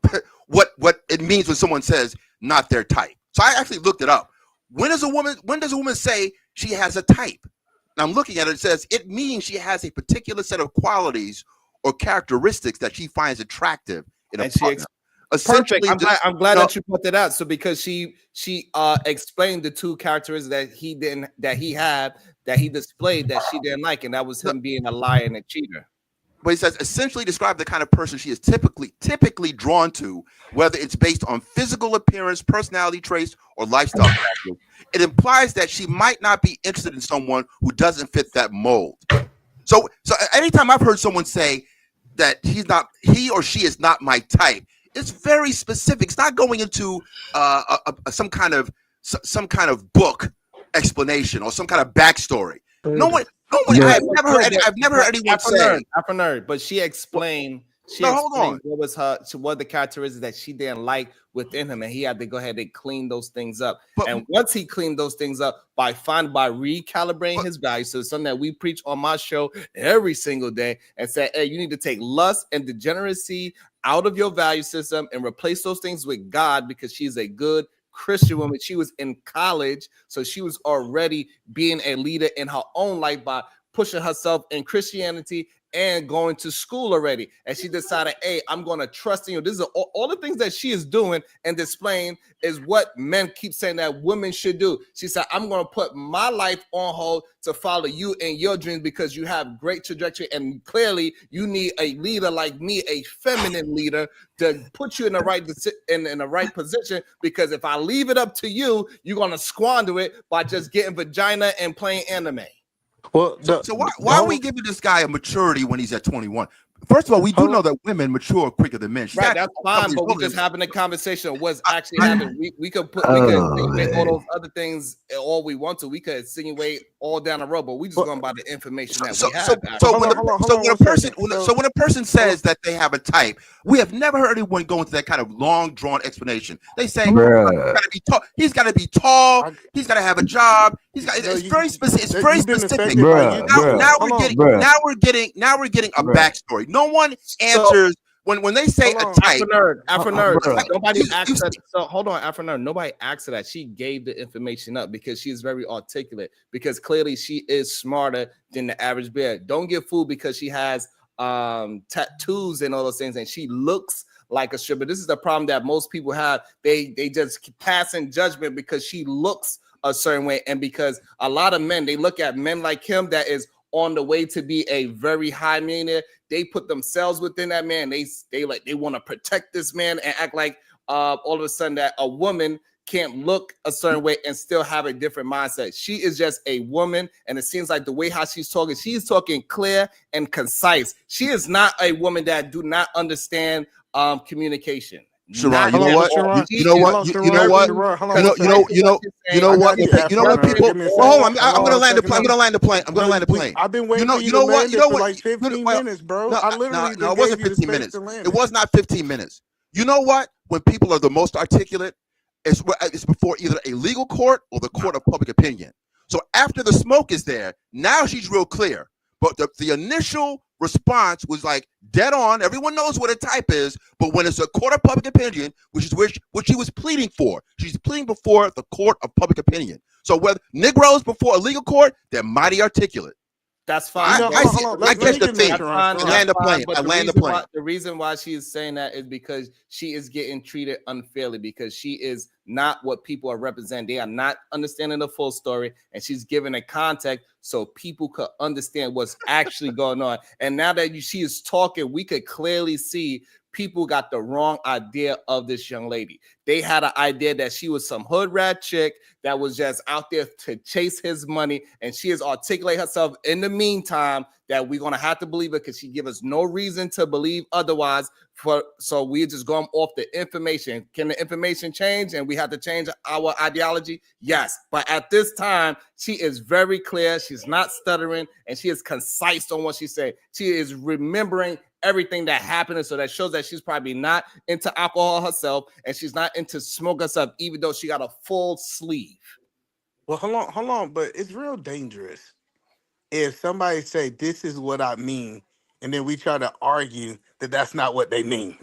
it means when someone says not their type. So I actually looked it up. When does a woman say she has a type? And I'm looking at it. It says it means she has a particular set of qualities or characteristics that she finds attractive in a partner. Perfect. I'm glad that you put that out. So because she explained the two characteristics that he displayed that she didn't like, and that was him being a liar and a cheater. But he says essentially describe the kind of person she is typically drawn to, whether it's based on physical appearance, personality traits, or lifestyle factors. It implies that she might not be interested in someone who doesn't fit that mold. So anytime I've heard someone say that he or she is not my type, it's very specific. It's not going into some kind of book explanation or some kind of backstory. No one. I've never heard anyone say. After nerd, but she explained. Hold on. What the characteristics that she didn't like within him, and he had to go ahead and clean those things up. And once he cleaned those things up by recalibrating his values, so it's something that we preach on my show every single day, and say, hey, you need to take lust and degeneracy out of your value system and replace those things with God, because she's a good Christian woman. She was in college, so she was already being a leader in her own life by pushing herself in Christianity and going to school already. And she decided, hey, I'm going to trust in you. This is all the things that she is doing and displaying is what men keep saying that women should do. She said, I'm going to put my life on hold to follow you and your dreams, because you have great trajectory. And clearly you need a leader like me, a feminine leader, to put you in the right in the right position. Because if I leave it up to you, you're going to squander it by just getting vagina and playing anime. Well, so why are we giving this guy a maturity when he's at 21? First of all, we do know that women mature quicker than men. She's Right, actually that's fine, but we older just than- having a conversation of what's actually happening. We could insinuate all those other things all we want to. We could insinuate all down the road, but we just going by the information that we have. When a person says that they have a type, we have never heard anyone go into that kind of long drawn explanation. They say he's got to be tall, he's got to have a job. It's very specific. It's very specific. Now we're getting a backstory. No one answers when they say a type. Afro Nerd. Nobody asked that. So hold on, Afro Nerd. Nobody asked her that. She gave the information up because she's very articulate. Because clearly she is smarter than the average bear. Don't get fooled because she has tattoos and all those things, and she looks like a stripper. This is the problem that most people have. They just pass in judgment because she looks a certain way, and because a lot of men, they look at men like him that is on the way to be a very high millionaire. They put themselves within that man. They want to protect this man and act like all of a sudden that a woman can't look a certain way and still have a different mindset. She is just a woman, and it seems like the way how she's talking clear and concise. She is not a woman that do not understand communication. Sharon, you know what? You know what? You know what? People. Hold on, I'm gonna land the plane. I'm gonna land the plane. I've been waiting. You know what? For like 15 minutes, bro. I literally no, it wasn't 15 minutes. It was not 15 minutes. You know what? When people are the most articulate, it's before either a legal court or the court of public opinion. So after the smoke is there, now she's real clear. But the initial response was like dead on. Everyone knows what a type is, but when it's a court of public opinion, which is what she was pleading for, she's pleading before the court of public opinion. So whether Negroes before a legal court, they're mighty articulate. That's fine. I get the thing. I land the plane. The reason why she is saying that is because she is getting treated unfairly, because she is not what people are representing. They are not understanding the full story, and she's giving a context so people could understand what's actually going on. And now that she is talking, we could clearly see people got the wrong idea of this young lady. They had an idea that she was some hood rat chick that was just out there to chase his money, and she has articulated herself in the meantime that we're going to have to believe it because she give us no reason to believe otherwise. So we're just going off the information. Can the information change and we have to change our ideology? Yes. But at this time, she is very clear. She's not stuttering, and she is concise on what she said. She is remembering everything that happened, so that shows that she's probably not into alcohol herself, and she's not into smoke herself, even though she got a full sleeve. Well, hold on, but it's real dangerous if somebody say this is what I mean, and then we try to argue that that's not what they mean.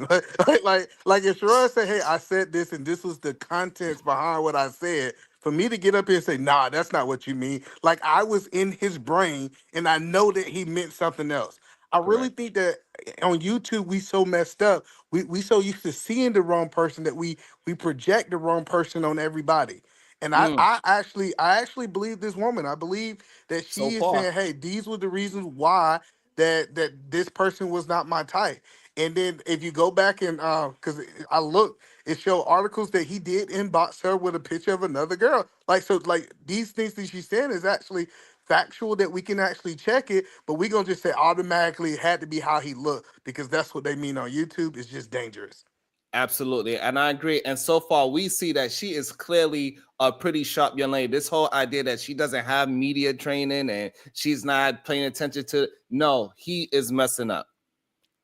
like if Sharon said, "Hey, I said this, and this was the contents behind what I said." For me to get up here and say, "Nah, that's not what you mean," like I was in his brain, and I know that he meant something else. I really think that on YouTube we so messed up. We so used to seeing the wrong person that we project the wrong person on everybody. And I actually believe this woman. I believe that she is saying, "Hey, these were the reasons why that this person was not my type." And then if you go back and because I looked, it showed articles that he did inbox her with a picture of another girl. Like these things that she's saying is actually factual, that we can actually check it, but we're gonna just say automatically it had to be how he looked because that's what they mean on YouTube. It's just dangerous. Absolutely, and I agree. And so far, we see that she is clearly a pretty sharp young lady. This whole idea that she doesn't have media training and she's not paying attention to, no, he is messing up.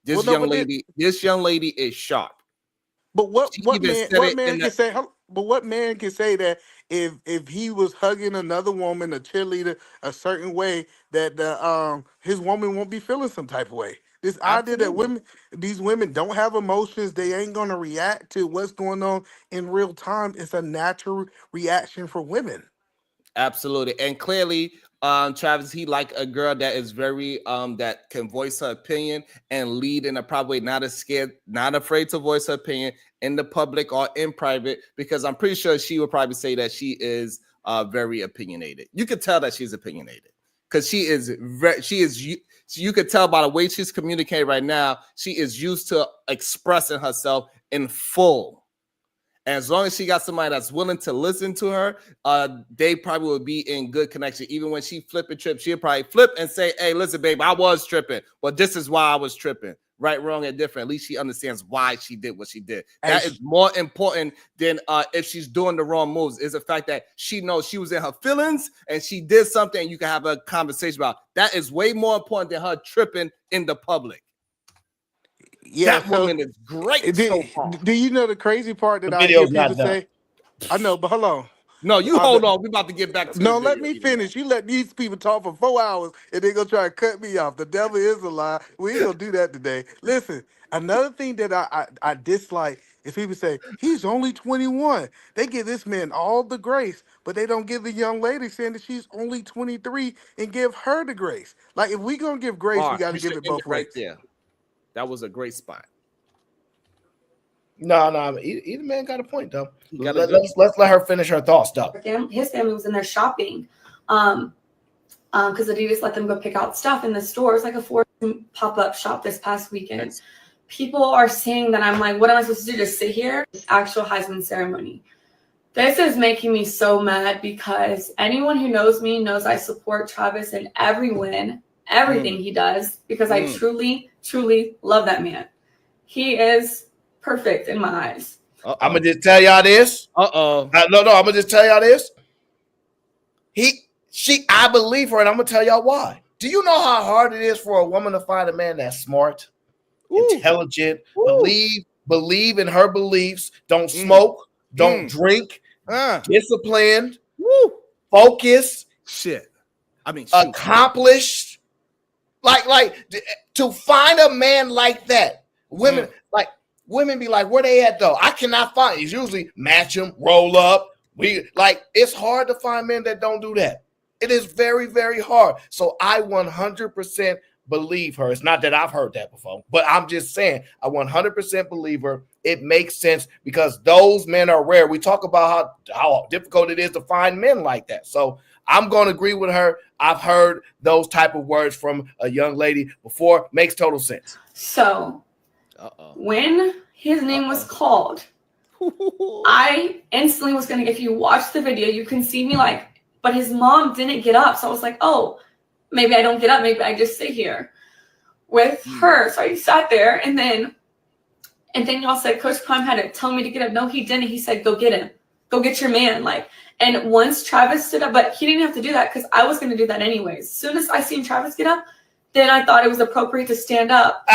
This young lady is sharp. But what man can say? But what man can say that if he was hugging another woman, a cheerleader, a certain way, that his woman won't be feeling some type of way? This idea that these women don't have emotions, they ain't gonna react to what's going on in real time. It's a natural reaction for women. Absolutely, and clearly, Travis, he like a girl that is very that can voice her opinion and lead in a proper way, not afraid to voice her opinion in the public or in private, because I'm pretty sure she would probably say that she is very opinionated. You could tell that she's opinionated because you could tell by the way she's communicating right now, she is used to expressing herself in full. And as long as she got somebody that's willing to listen to her, they probably will be in good connection. Even when she flip and trip, she'll probably flip and say, "Hey, listen, babe, I was tripping, but this is why I was tripping." right, wrong, and different. At least she understands why she did what she did. That is more important than if she's doing the wrong moves. Is the fact that she knows she was in her feelings and she did something and you can have a conversation about. That is way more important than her tripping in the public. Yeah, that woman is great. Do you know the crazy part that The I hear video's not people done. say? I know, but hold on. No, you hold on. We're about to get back to No, this let video. me finish. You let these people talk for 4 hours and they gonna try to cut me off. The devil is a lie. We ain't gonna do that today. Listen, another thing that I dislike is people say he's only 21. They give this man all the grace, but they don't give the young lady saying that she's only 23 and give her the grace. Like if we gonna give grace, we got to you give should it end both right ways. there. That was a great spot. No, either man got a point though. Got a Let's let her finish her thoughts though. His family was in there shopping, because Adidas let them go pick out stuff in the store. It's like a 4 pop-up shop this past weekend. Yes. People are saying that I'm like, what am I supposed to do? Just sit here? Actual Heisman ceremony. This is making me so mad because anyone who knows me knows I support Travis in every win, everything he does, because I truly, truly love that man. He is perfect in my eyes. I'm gonna just tell y'all this. No, I'm gonna just tell y'all this. I believe her, and I'm gonna tell y'all why. Do you know how hard it is for a woman to find a man that's smart, intelligent, believe in her beliefs, don't smoke, don't drink, disciplined, focused, accomplished? Like to find a man like that, women be like, where they at though? I cannot find. It's usually match them, roll up. It's hard to find men that don't do that. It is very, very hard. So I 100% believe her. It's not that I've heard that before, but I'm just saying I 100% believe her. It makes sense because those men are rare. We talk about how difficult it is to find men like that. So I'm going to agree with her. I've heard those type of words from a young lady before. Makes total sense. So when his name was called, I instantly was going to, if you watch the video, you can see me but his mom didn't get up. So I was like, oh, maybe I don't get up. Maybe I just sit here with her. So I sat there and then y'all said Coach Prime had to tell me to get up. No, he didn't. He said, go get him. Go get your man. And once Travis stood up, but he didn't have to do that because I was going to do that anyways. As soon as I seen Travis get up, then I thought it was appropriate to stand up.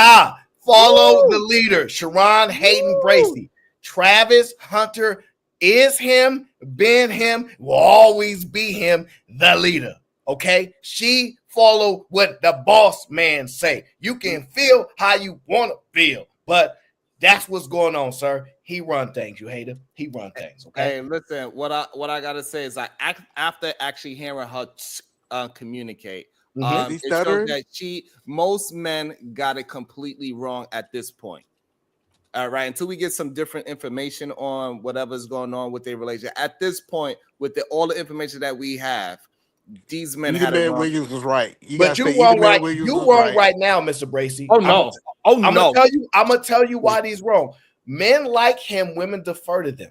Follow the leader, Sharon Hayden Bracey. Travis Hunter is him, been him, will always be him, the leader. Okay? She follow what the boss man say. You can feel how you want to feel, but that's what's going on, sir. He run things, you hater. He run things. Okay. Hey, listen. What I gotta say is, after actually hearing her communicate, it shows that most men got it completely wrong at this point. All right, until we get some different information on whatever's going on with their relationship. At this point, with all the information that we have, these men had it wrong. Williams was right. But you wrong right. You wrong right now, Mr. Bracey. Oh no. I'm gonna tell you why these wrong. Men like him, women defer to them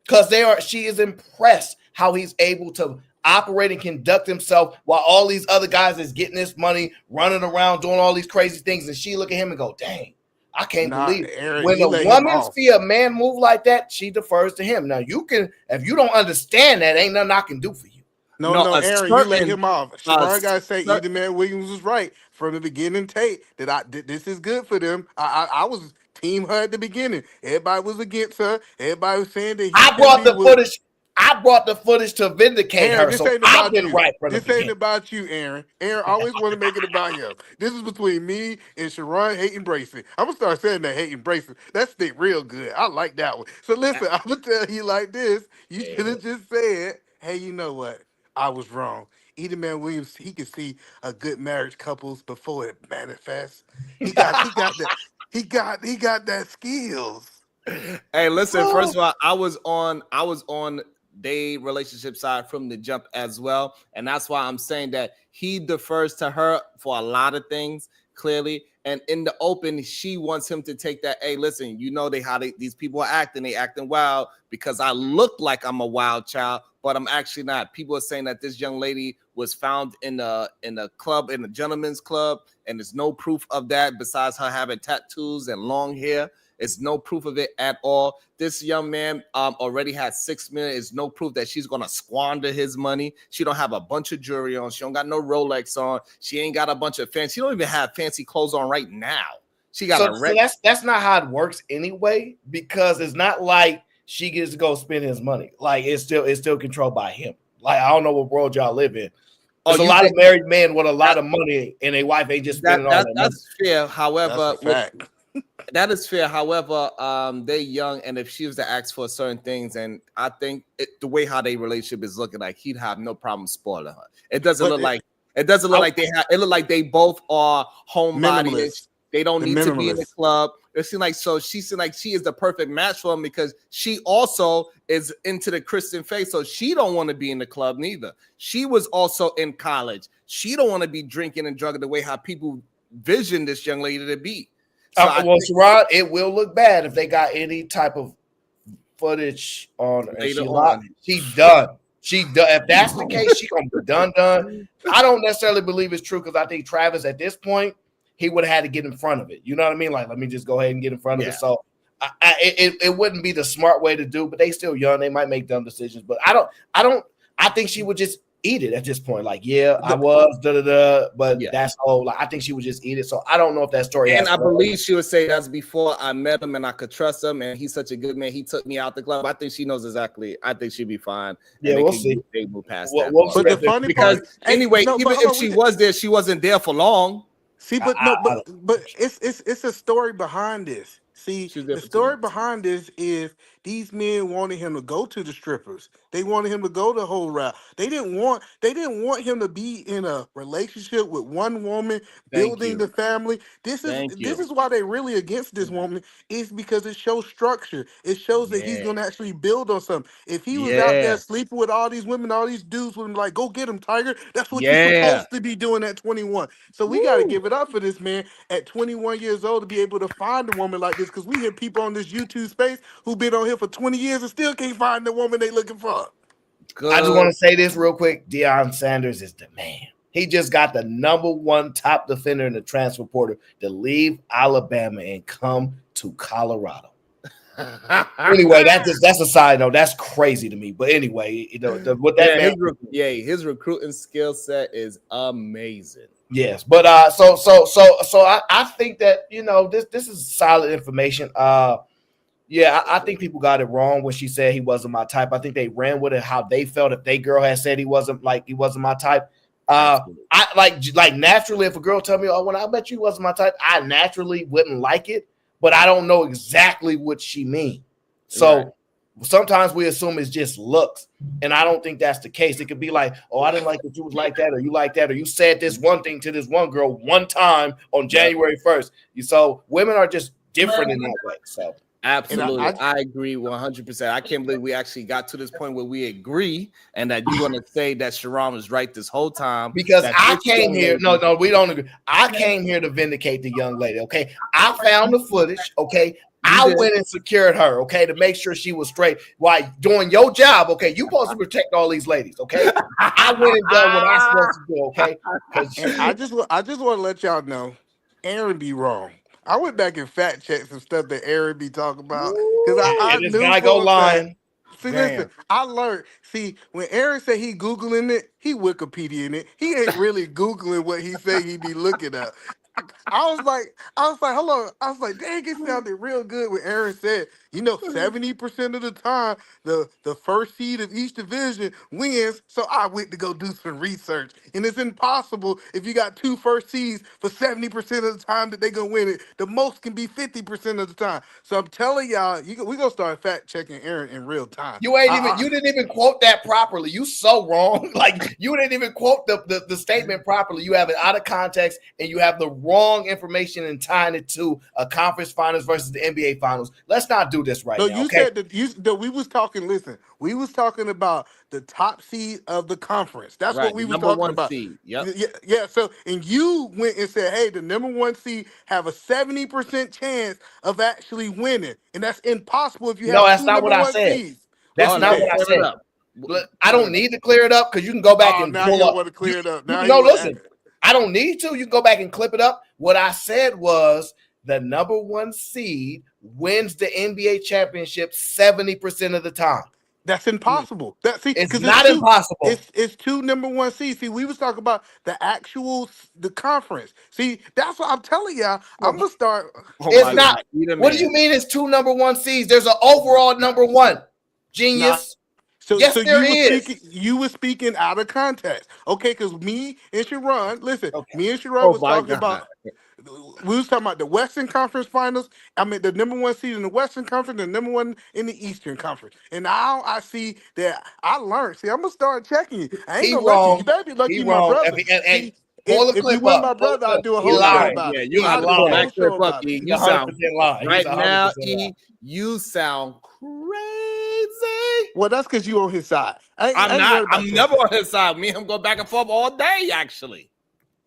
because she is impressed how he's able to operate and conduct himself while all these other guys is getting this money, running around, doing all these crazy things, and she look at him and go, dang. I can't believe it. Aaron, when a woman see a man move like that, she defers to him. Now you can, if you don't understand that, ain't nothing I can do for you. No, Aaron, you let him off. I gotta say, either man Williams was right from the beginning. Tate that this is good for them. I was team her at the beginning. Everybody was against her. Everybody was saying that I brought the footage to vindicate her. So I've been right from the beginning. This ain't about you, Aaron. Aaron always want to make it about him. This is between me and Sharon Hayden Bracey. I'm gonna start saying that Hayden Bracey. That stick real good. I like that one. So listen, I'm gonna tell you like this. You should have just said, "Hey, you know what? I was wrong." Edelman Williams, he can see a good marriage couples before it manifests. He got that skills. Hey, listen. First of all, I was on their relationship side from the jump as well, and that's why I'm saying that he defers to her for a lot of things clearly, And in the open, she wants him to take that. Hey, listen, you know these people are acting. They acting wild because I look like I'm a wild child, but I'm actually not. People are saying that this young lady was found in a club, in a gentleman's club, and there's no proof of that besides her having tattoos and long hair. It's no proof of it at all. This young man already had $6 million. It's no proof that she's gonna squander his money. She don't have a bunch of jewelry on. She don't got no Rolex on. She ain't got a bunch of fancy. She don't even have fancy clothes on right now. She got so that's not how it works anyway, because it's not like she gets to go spend his money. Like it's still controlled by him. Like I don't know what world y'all live in. There's a lot of married men with a lot of money, and a wife ain't just spending all that money. That's fair. However, That's a fact. That is fair. However, they're young, and if she was to ask for certain things, and I think the way how their relationship is looking, like he'd have no problem spoiling her. It doesn't look like they have. It look like they both are homebodies. They don't need to be in the club. It seems like she seems like she is the perfect match for him because she also is into the Christian faith, so she don't want to be in the club neither. She was also in college. She don't want to be drinking and drugging the way how people vision this young lady to be. So Sherrod, it will look bad if they got any type of footage on her. She's done. If that's the case, she's gonna be done. I don't necessarily believe it's true because I think Travis at this point he would have had to get in front of it. You know what I mean? Like, let me just go ahead and get in front of it. So it wouldn't be the smart way to do, but they still young. They might make dumb decisions. But I think she would just eat it at this point. Like, I was, but that's all. Like, I think she would just eat it. So I don't know if that story. And I believe she would say that's before I met him and I could trust him. And he's such a good man. He took me out the club. I think she knows exactly. I think she'd be fine. Yeah, we'll see. They move past that. But the funny part, anyway, even if she was there, she wasn't there for long. See, but it's a story behind this. See, the story behind this is these men wanted him to go to the strippers. They wanted him to go the whole route. They didn't want him to be in a relationship with one woman, building the family. This is why they really against this woman, is because it shows structure. It shows that he's gonna actually build on something. If he was out there sleeping with all these women, all these dudes would be like, go get him, Tiger. That's what you're supposed to be doing at 21. So we gotta give it up for this man at 21 years old to be able to find a woman like this, because we hear people on this YouTube space who've been on here for 20 years and still can't find the woman they looking for. Good. I just want to say this real quick. Deion Sanders is the man. He just got the #1 top defender in the transfer portal to leave Alabama and come to Colorado. Anyway, that's a side note. That's crazy to me. But anyway, what that his recruiting skill set is amazing. Yes, but I think that this is solid information. I think people got it wrong when she said he wasn't my type. I think they ran with it how they felt. If they girl had said he wasn't my type, I like naturally if a girl tell me, when I bet you wasn't my type, I naturally wouldn't like it, but I don't know exactly what she means. So sometimes we assume it's just looks, and I don't think that's the case. It could be like, I didn't like that you was like that, or you like that, or you said this one thing to this one girl one time on January 1st. So women are just different in that way. So. Absolutely. I agree 100%. I can't believe we actually got to this point where we agree and that you're going to say that Sharon was right this whole time. Because I came here. No, we don't agree. I came here to vindicate the young lady. Okay. I found the footage. Okay. I went and secured her. Okay. To make sure she was straight while doing your job. Okay. You supposed to protect all these ladies. Okay. I went and done what I'm supposed to do. Okay. I just want to let y'all know, Aaron be wrong. I went back and fact checked some stuff that Aaron be talking about because I knew this guy go lying. See, listen, I learned. See, when Aaron said he Googling it, he Wikipediaing it. He ain't really Googling what he say he be looking at. I was like, hold on. I was like, dang, it sounded real good when Aaron said, 70% of the time, the first seed of each division wins. So I went to go do some research. And it's impossible if you got 2 first seeds for 70% of the time that they going to win it. The most can be 50% of the time. So I'm telling y'all, we're going to start fact checking Aaron in real time. You didn't even quote that properly. You so wrong. Like, you didn't even quote the statement properly. You have it out of context and you have the wrong information and tying it to a conference finals versus the NBA finals. Let's not do this right No, now. you Okay? said that we was talking. Listen, we was talking about the top seed of the conference. That's Right, what we the was number talking one about. seed. Yep. Yeah. So, and you went and said, "Hey, the number one seed have a 70% chance of actually winning, and that's impossible if you No, have that's two not what number I one said. seeds." What That's you not said? what I Clear it said. up. Look, I don't need to clear it up because you can go back Oh, and now pull you up. want to clear it up. Now No, you want listen. I don't need to. You can go back and clip it up. What I said was the number one seed wins the NBA championship 70% of the time. That's impossible. It's not impossible. It's two number one seeds. See, we was talking about the conference. See, that's what I'm telling y'all. I'm gonna start. Oh It's my not. God. Eat a What do man. you mean it's two number one seeds? There's an overall number one. Genius. So, Yes, so there you were is. speaking. You were speaking out of context, okay? Because me and Sharon, listen, Okay. me and Sharon Oh was my talking God. about. We was talking about the Western Conference Finals. I mean, the number one seed in the Western Conference, the number one in the Eastern Conference. And now I see that I learned. See, I'm gonna start checking you. I ain't He gonna let you. wrong. You better be lucky, He you my wrong. brother. And See, pull the if you clip were up. my Pull the brother, I'd clip. do a He whole show lying. about Yeah, it. you He's have I'd to do a pull lying. whole that show clip up, about E. it. He's You sound 100% lying. right He's 100% now, lying. E. You sound crazy. Well, that's because you on his side. I I'm ain't not. worried about I'm that. never on his side. Me and him go back and forth all day. Actually.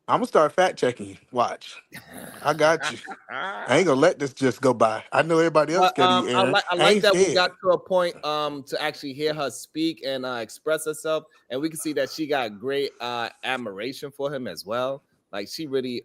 I'm gonna start fact checking you. Watch. I got you. I ain't gonna let this just go by. I know everybody else But scared of you, Aaron. I I like ain't that we scared. got to a point to actually hear her speak and express herself, and we can see that she got great admiration for him as well. Like she really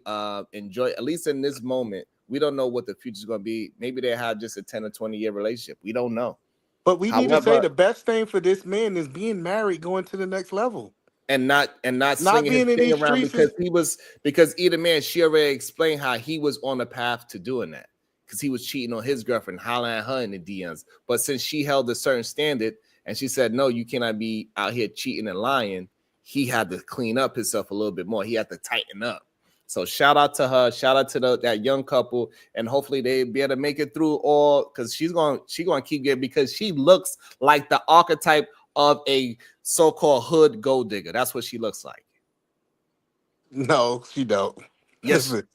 enjoy, at least in this moment. We don't know what the future is going to be. Maybe they have just a 10 or 20-year relationship. We don't know. But we need to say However, the best thing for this man is being married, going to the next level. and not Not swinging his being in thing these around streets because either man, she already explained how he was on the path to doing that because he was cheating on his girlfriend, hollering at her in the DMs. But since she held a certain standard and she said, no, you cannot be out here cheating and lying, he had to clean up himself a little bit more. He had to tighten up. So shout out to her, shout out to that young couple, and hopefully they be able to make it through all because she's gonna keep getting because she looks like the archetype of a so-called hood gold digger. That's what she looks like. No, she don't. Yes. Listen,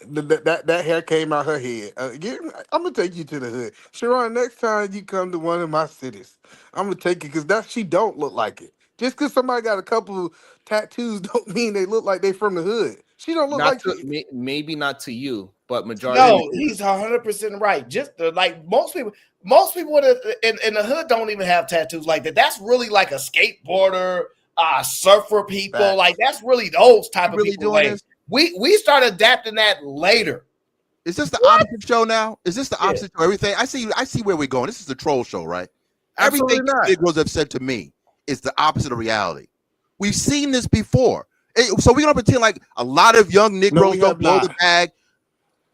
that hair came out her head. I'm gonna take you to the hood, Sharon. Next time you come to one of my cities, I'm gonna take you because she don't look like it. Just because somebody got a couple of tattoos don't mean they look like they from the hood. She don't look Not like to, maybe not to you, but majority. No, he's 100% right. Just like most people in the hood don't even have tattoos like that. That's really like a skateboarder, surfer people. Facts. Like that's really those type of Really people. doing Like, this? we start adapting that later. Is this the opposite show now? Is this the Yeah. opposite show? Everything I see where we're going. This is the troll show, right? Absolutely Everything not. these Negroes have said to me is the opposite of reality. We've seen this before. So we're gonna pretend like a lot of young Negroes we don't have blow not. the bag.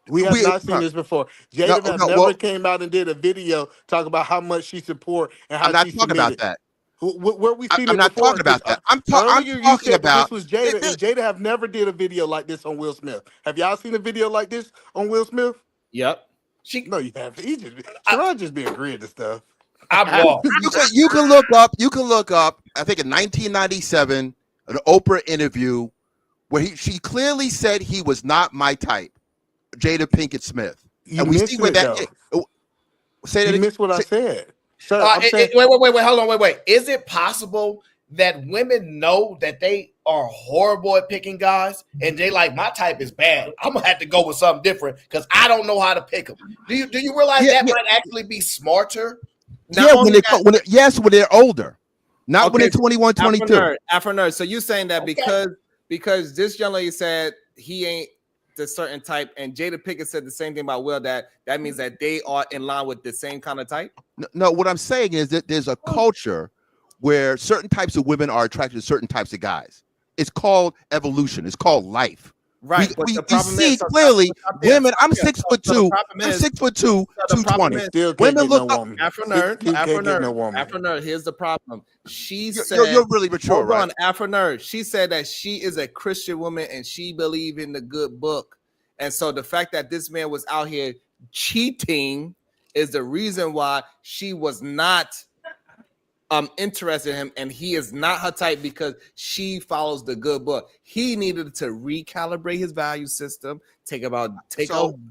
We have not seen this before. Jada have never came out and did a video talking about how much she support and how I'm not she talking about submitted. that. Where we seen I'm it not before? talking about that. I'm Earlier you talking said about that this was Jada, and Jada have never did a video like this on Will Smith. Have y'all seen a video like this on Will Smith? Yep. No, you haven't. Sharon just be agreeing to stuff. I'm lost. You can look up. You can look up. I think in 1997, an Oprah interview where she clearly said he was not my type, Jada Pinkett Smith. You missed it, though. Say that. You missed what I said. Wait, hold on, wait. Is it possible that women know that they are horrible at picking guys and they like my type is bad? I'm gonna have to go with something different because I don't know how to pick them. Do you realize that might actually be smarter? When they're older, not when they're 21, 22. Afro nerd. So you're saying that because this young lady said he ain't the certain type, and Jada Pinkett said the same thing about Will, that means that they are in line with the same kind of type? No, what I'm saying is that there's a culture where certain types of women are attracted to certain types of guys. It's called evolution. It's called life. Right. We see clearly women. I'm 6'2". I'm 6'2", 220. Women look up. Afro nerd. Here's the problem. She said you're really mature, hold right? on, Afro nerd. She said that she is a Christian woman and she believed in the good book. And so the fact that this man was out here cheating is the reason why she was not interested in him, and he is not her type because she follows the good book. He needed to recalibrate his value system, take out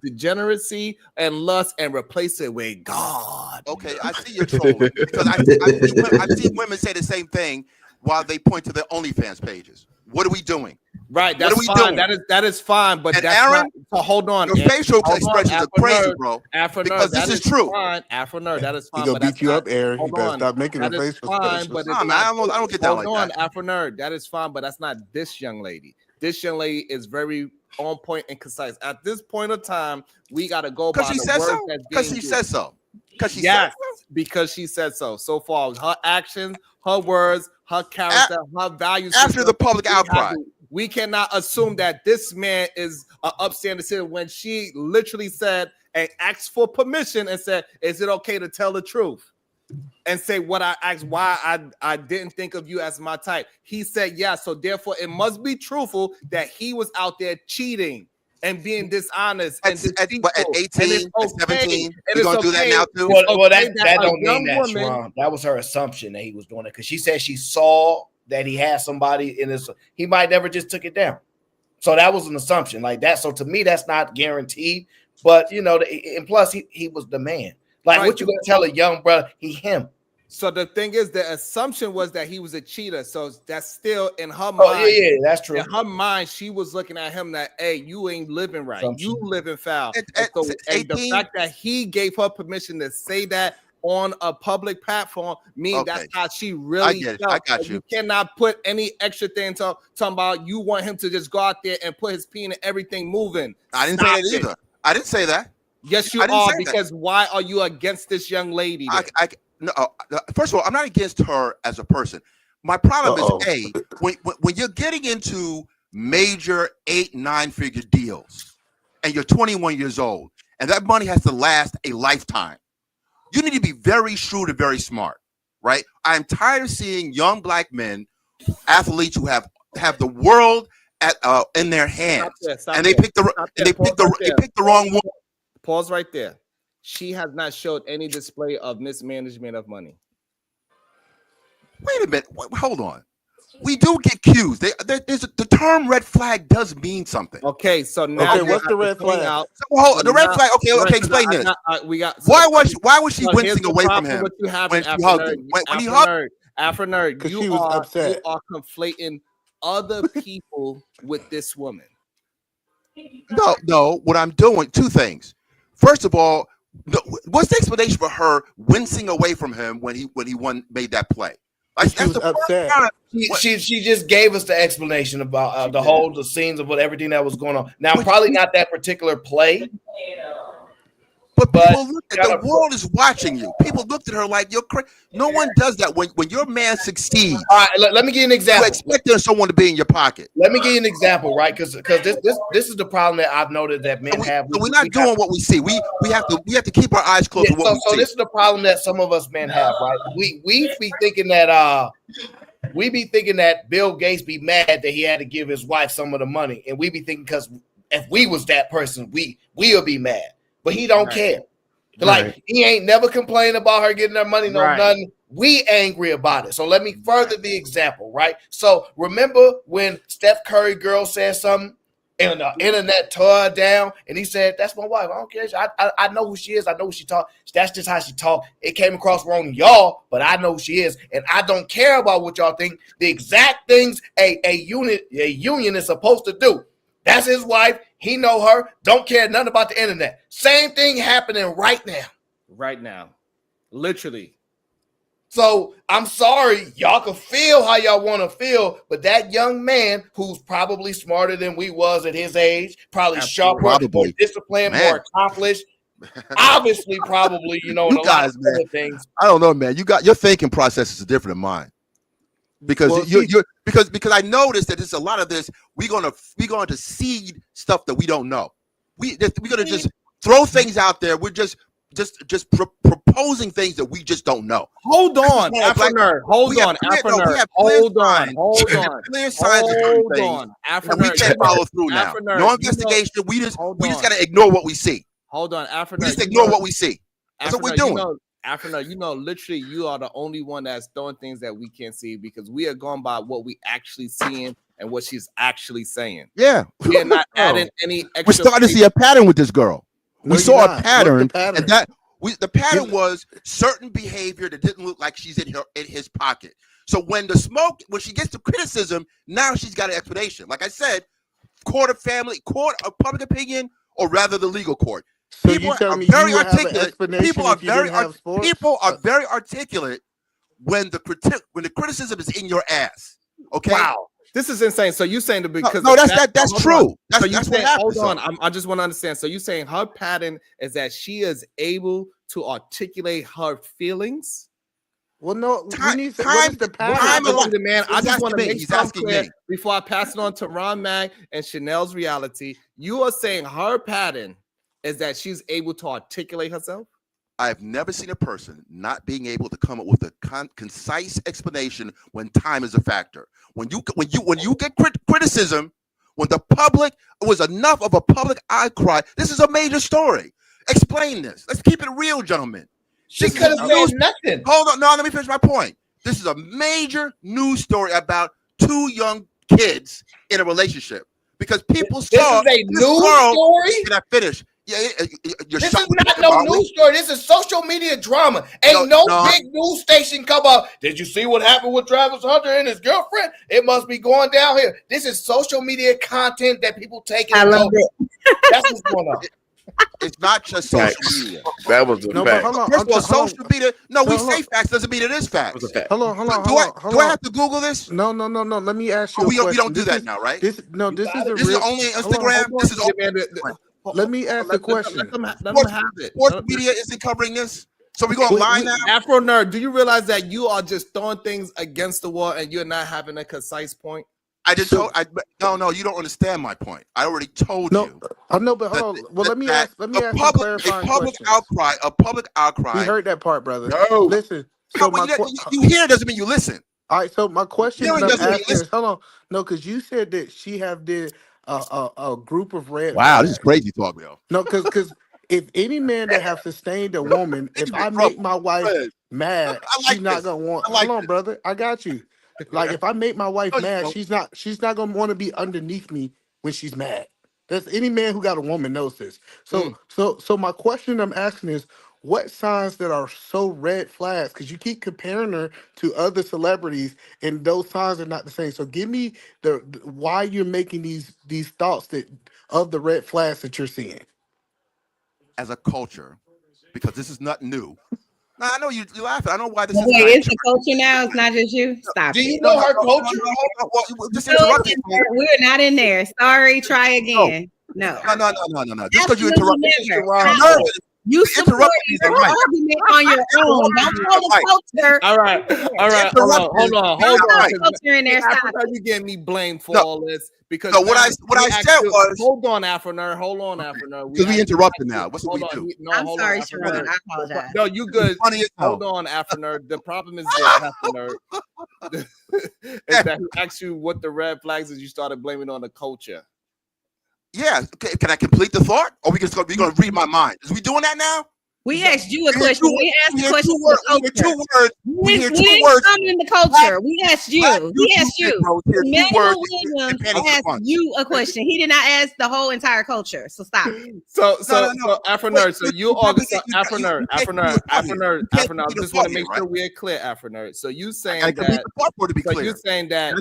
degeneracy and lust, and replace it with God. Okay, I see you're trolling because I've seen women say the same thing while they point to their OnlyFans pages. What are we doing? Right, that's fine. That is fine, but and that's Aaron, not, so hold on. Your facial expressions are crazy, bro. Afro because nerd, this is true. Afro nerd, that is fine. He gonna beat you up, Aaron. Hold You better on. stop making that the is facial fine, expressions. but I don't get down like that. Hold on, Afro nerd, that is fine, but that's not this young lady. This young lady is very on point and concise. At this point of time, we got to go by the words that's because she being said so. Because she yes, said so. because she said so. So far, her actions, her words, her character, her values. After the public outcry. We cannot assume that this man is an upstanding citizen when she literally said and asked for permission and said, "Is it okay to tell the truth?" And say what I asked, why I didn't think of you as my type. He said yes, so therefore it must be truthful that he was out there cheating and being dishonest at 18, at 17, you're gonna do that now too. Well, that don't mean that, Sharon. That was her assumption that he was doing it because she said she saw that he had somebody in his. He might never just took it down. So that was an assumption like that. So to me, that's not guaranteed. But you know, and plus he was the man. Like right. What you gonna tell a young brother? Him. So the thing is, the assumption was that he was a cheater. So that's still in her mind. Yeah, that's true. In her mind, she was looking at him that, hey, you ain't living right. You living foul. And the fact that he gave her permission to say that on a public platform means that's how she really felt. I got you. You cannot put any extra thing talking about you want him to just go out there and put his pee in everything moving. I didn't say that either. I didn't say that. Yes, you are, because why are you against this young lady? No, first of all, I'm not against her as a person. My problem is when you're getting into major 8-9 figure deals and you're 21 years old and that money has to last a lifetime, you need to be very shrewd and very smart, right? I'm tired of seeing young black men, athletes who have the world in their hands, and they pick the wrong one. Pause right there. She has not showed any display of mismanagement of money. Wait a minute. Hold on. We do get cues. The term red flag does mean something. Okay, so now what's the red flag? The red flag. Okay, explain this. Why was she wincing away from him when she hugged him? When he hugged Afro nerd, because she was upset. You are conflating other people with this woman. No. What I'm doing, two things. First of all, what's the explanation for her wincing away from him when he made that play? Like, she was upset. She just gave us the explanation about the scenes of everything that was going on. Now, probably not that particular play. But people looked at the world is watching you. People looked at her like you're crazy. No one does that when your man succeeds. All right, let me give you an example. You expecting someone to be in your pocket. Let me give you an example, right? Because this is the problem that I've noted that men have. So we're not doing what we see. We have to keep our eyes closed to what we see. So this is the problem that some of us men have, right? We be thinking that Bill Gates be mad that he had to give his wife some of the money, and we be thinking because if we was that person, we'll be mad. But he don't care. Like he ain't never complained about her getting her money, nothing. We angry about it. So let me further the example, right? So remember when Steph Curry girl said something and the internet tore her down, and he said, "That's my wife. I don't care. I know who she is. I know who she talk. That's just how she talk. It came across wrong to y'all, but I know who she is, and I don't care about what y'all think. The exact things a union is supposed to do. That's his wife. He know her. Don't care nothing about the internet. Same thing happening right now. Right now. Literally. So I'm sorry. Y'all can feel how y'all want to feel, but that young man who's probably smarter than we was at his age, probably sharper, more disciplined, more accomplished, obviously probably, in a lot of other things. I don't know, man. Your thinking process is different than mine. Because because I noticed that there's a lot of this. We're going to seed stuff that we don't know. We're going to just throw things out there. We're just proposing things that we just don't know. Hold on, Afro nerd. Hold on, Afro nerd. Hold on. Clear signs of certain things. And we can't follow through now. No investigation. We just got to ignore what we see. Hold on, Afro nerd. We just ignore what we see. That's what we're doing. Afro, you know, literally, you are the only one that's throwing things that we can't see because we are going by what we actually seeing and what she's actually saying. Yeah, we are not adding any extra. We're starting to see a pattern with this girl. No, We you're saw not. a pattern, What's the pattern? and the pattern was certain behavior that didn't look like she's in his pocket. So when she gets to criticism, now she's got an explanation. Like I said, court of public opinion, or rather the legal court. So People you tell are me very you would have an articulate. explanation People are if you didn't have sports? People are very articulate when the criticism is in your ass. Okay. Wow, this is insane. So you saying that because that's true. That's what happens. Hold on, I just want to understand. So you saying her pattern is that she is able to articulate her feelings? Well, no. Time- what is time- the time pattern? alone. Man, I He's just want to asking me. make He's something asking clear me. before I pass it on to Ron Mag and Chanel's reality. You are saying her pattern is that she's able to articulate herself? I've never seen a person not being able to come up with a concise explanation when time is a factor. When you get criticism, when the public was enough of a public outcry, this is a major story. Explain this. Let's keep it real, gentlemen. She could have said nothing. Hold on, no, let me finish my point. This is a major news story about two young kids in a relationship because people saw This is a this news girl- story. Can I finish? Yeah, you're This shocked is not about no it? news story. This is social media drama. Ain't no big news station come up. Did you see what happened with Travis Hunter and his girlfriend? It must be going down here. This is social media content that people take. I love it. That's what's going on. It's not just social media. That was the No, but fact. hold on. First of all, hold on. social media. No, we Hold say on. facts doesn't mean it is facts. That was a fact. Hold on. Do I have to Google this? No. Let me ask you. Oh, we a question. don't do This that is- now, right? This is a This is real. only Hold on, Instagram. hold on. This is all. Let me ask the question. Let them have it. Sports media isn't covering this. So we going lie now? Afro Nerd, do you realize that you are just throwing things against the wall and you're not having a concise point? I just told. No, you don't understand my point. I already told you. I know, but hold on. Well, let me ask some A clarifying public questions. outcry. We heard that part, brother. No. Listen. So No, my you hear doesn't mean you listen. all right. So my question You know, is, he doesn't asking is, hold on. No, because you said that she did a group of red. Wow, this is crazy talk, yo. No, because if any man that have sustained a woman, if I make my wife mad, she's not gonna want. Hold on, brother. I got you. Like if I make my wife mad, she's not gonna want to be underneath me when she's mad. That's any man who got a woman knows this. So my question I'm asking is, what signs that are so red flags? Because you keep comparing her to other celebrities, and those signs are not the same. So give me the why you're making these thoughts of the red flags that you're seeing. As a culture, because this is not new. Now, I know you're laughing. I know why this Wait, is. it's the culture now. It's not just you. Stop. Do you know her culture? Just interrupt me. We're not in there. Sorry. Try again. No. No. Just because you interrupt me. Never. You support your argument on your own. Don't throw the culture. All right. Hold on. Culture in there. Stop. You getting me blamed for all this because what I said was, hold on, Afro Nerd. Hold on, Afro Nerd. Because we interrupted now. What's what we do? I'm sorry, Sharon. I apologize. No, you good. Funny as hell. Hold on, Afro Nerd. The problem is this, Afro Nerd, is that he asked you what the red flags is. You started blaming on the culture. Yeah. Okay. Can I complete the thought? Or we going to read my mind? Is we doing that now? We asked you a question. We asked the question. We hear two words. We didn't come in the culture. We asked you. We asked you. Emmanuel Williams asked you a question. He did not ask the whole entire culture. So stop. So Afro Nerd. So you are Afro Nerd. I just want to make sure we're clear, Afro Nerd. So you saying that? So you saying that?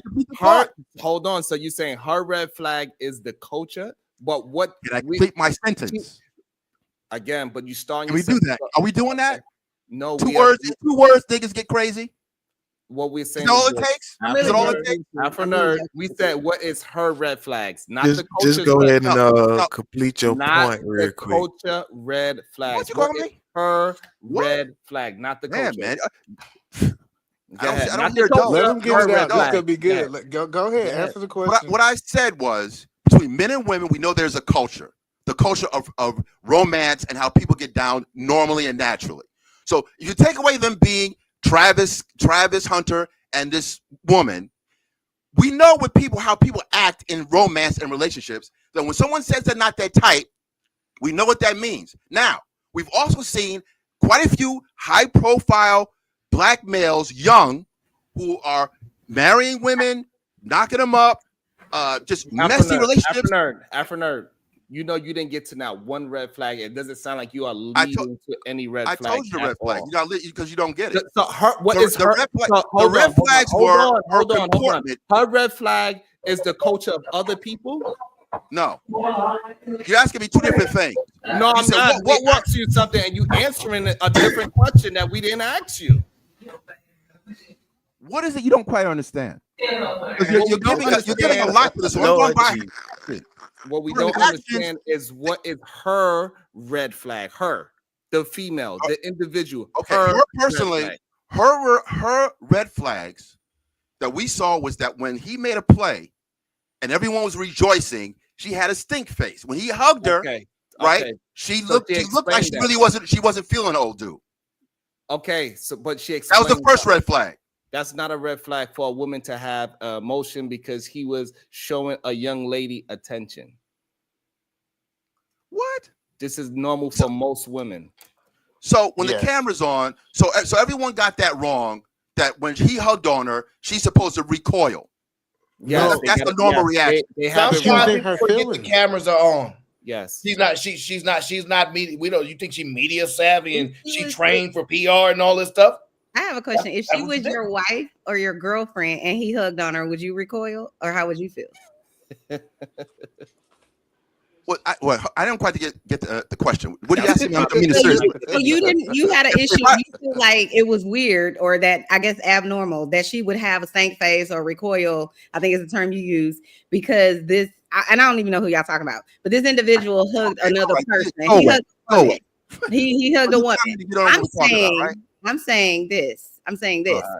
Hold on. So you saying her red flag is the culture? But what? Can I complete my sentence? Again, but you starting. Can we do that? Are we doing that? No. Two words, niggas get crazy. What we're saying. Is all it takes? Is it all it takes? Afro Nerd, we said what is her red flags? Not just, the culture. just go ahead and complete your point real quick. Culture red flags. What you calling me? Her red flag, not the culture. Man. I don't hear adults. Let him get it out. This could be good. Go ahead. Answer the question. What I said was, between men and women, we know there's a culture. The culture of romance and how people get down normally and naturally. So if you take away them being Travis Hunter and this woman, we know how people act in romance and relationships. That when someone says they're not that tight, we know what that means. Now, we've also seen quite a few high-profile black males, young, who are marrying women, knocking them up, just messy relationships. Afro nerd. You know you didn't get to not one red flag. It doesn't sound like you are leading to any red flag. I told you the red flag. You got because you don't get it. So the red flag? The red flags were her comportment. Her red flag is the culture of other people. No, you're asking me two different things. No, I'm not. What asked you something and you answering a different question that we didn't ask you. What is it you don't quite understand? You're giving a lot to this. What we don't understand is what is her red flag. Her, the female, the individual. Okay, her personally, her red flags that we saw was that when he made a play and everyone was rejoicing, she had a stink face. When he hugged her, right? She looked like she really wasn't feeling old dude. Okay, but she explained that was the first red flag. That's not a red flag for a woman to have emotion because he was showing a young lady attention. What? This is normal for most women. So when the camera's on, so everyone got that wrong, that when he hugged on her, she's supposed to recoil. Yeah, that's the normal reaction. Sometimes her feelings. The cameras are on. Yes, she's not media. We know you think she media savvy and she trained for PR and all this stuff. I have a question. If she was your wife or your girlfriend and he hugged on her, would you recoil or how would you feel? I didn't quite get the question. What are you asking me? I mean, seriously. So you had an issue. You feel like it was weird or that I guess abnormal that she would have a stank face or recoil. I think is the term you use because this, and I don't even know who y'all talking about, but this individual hugged another person. He hugged a woman. I'm saying this.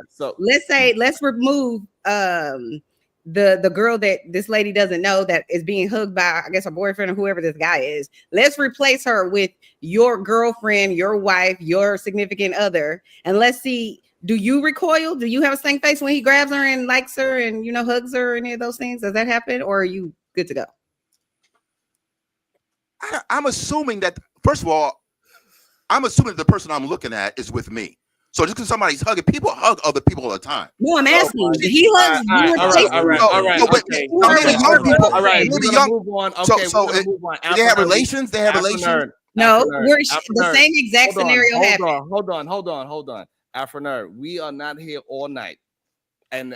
So let's remove the girl that this lady doesn't know that is being hugged by, I guess, her boyfriend or whoever this guy is. Let's replace her with your girlfriend, your wife, your significant other, and let's see. Do you recoil? Do you have a stank face when he grabs her and likes her and hugs her? Any of those things? Does that happen, or are you good to go? I'm assuming that first of all. I'm assuming the person I'm looking at is with me. So just because somebody's hugging, people hug other people all the time. No, I'm asking. He hugs you. All right. So they have relations. They have relations. No, the same exact scenario happened. Hold on. Afro nerd, we are not here all night, and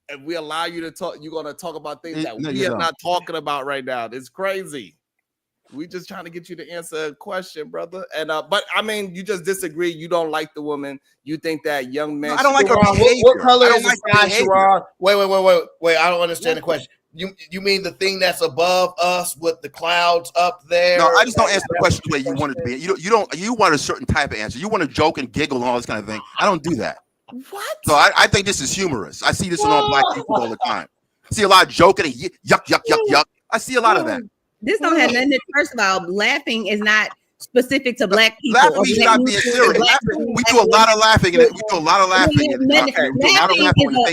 if we allow you to talk, you're gonna talk about things that we are not talking about right now. It's crazy. We just trying to get you to answer a question, brother. And but I mean, you just disagree. You don't like the woman. You think that young man. No, I don't like her behavior. What color is the sky, Sharon? Wait. I don't understand the question. You mean the thing that's above us with the clouds up there? No, I just don't answer the question the way you want it to be. You want a certain type of answer. You want to joke and giggle and all this kind of thing. I don't do that. What? So I think this is humorous. I see this in all black people all the time. I see a lot of joking and yuck. I see a lot of that. This don't have nothing. First of all, laughing is not specific to black people. Laughing means not being serious. We do a lot of laughing. Laughing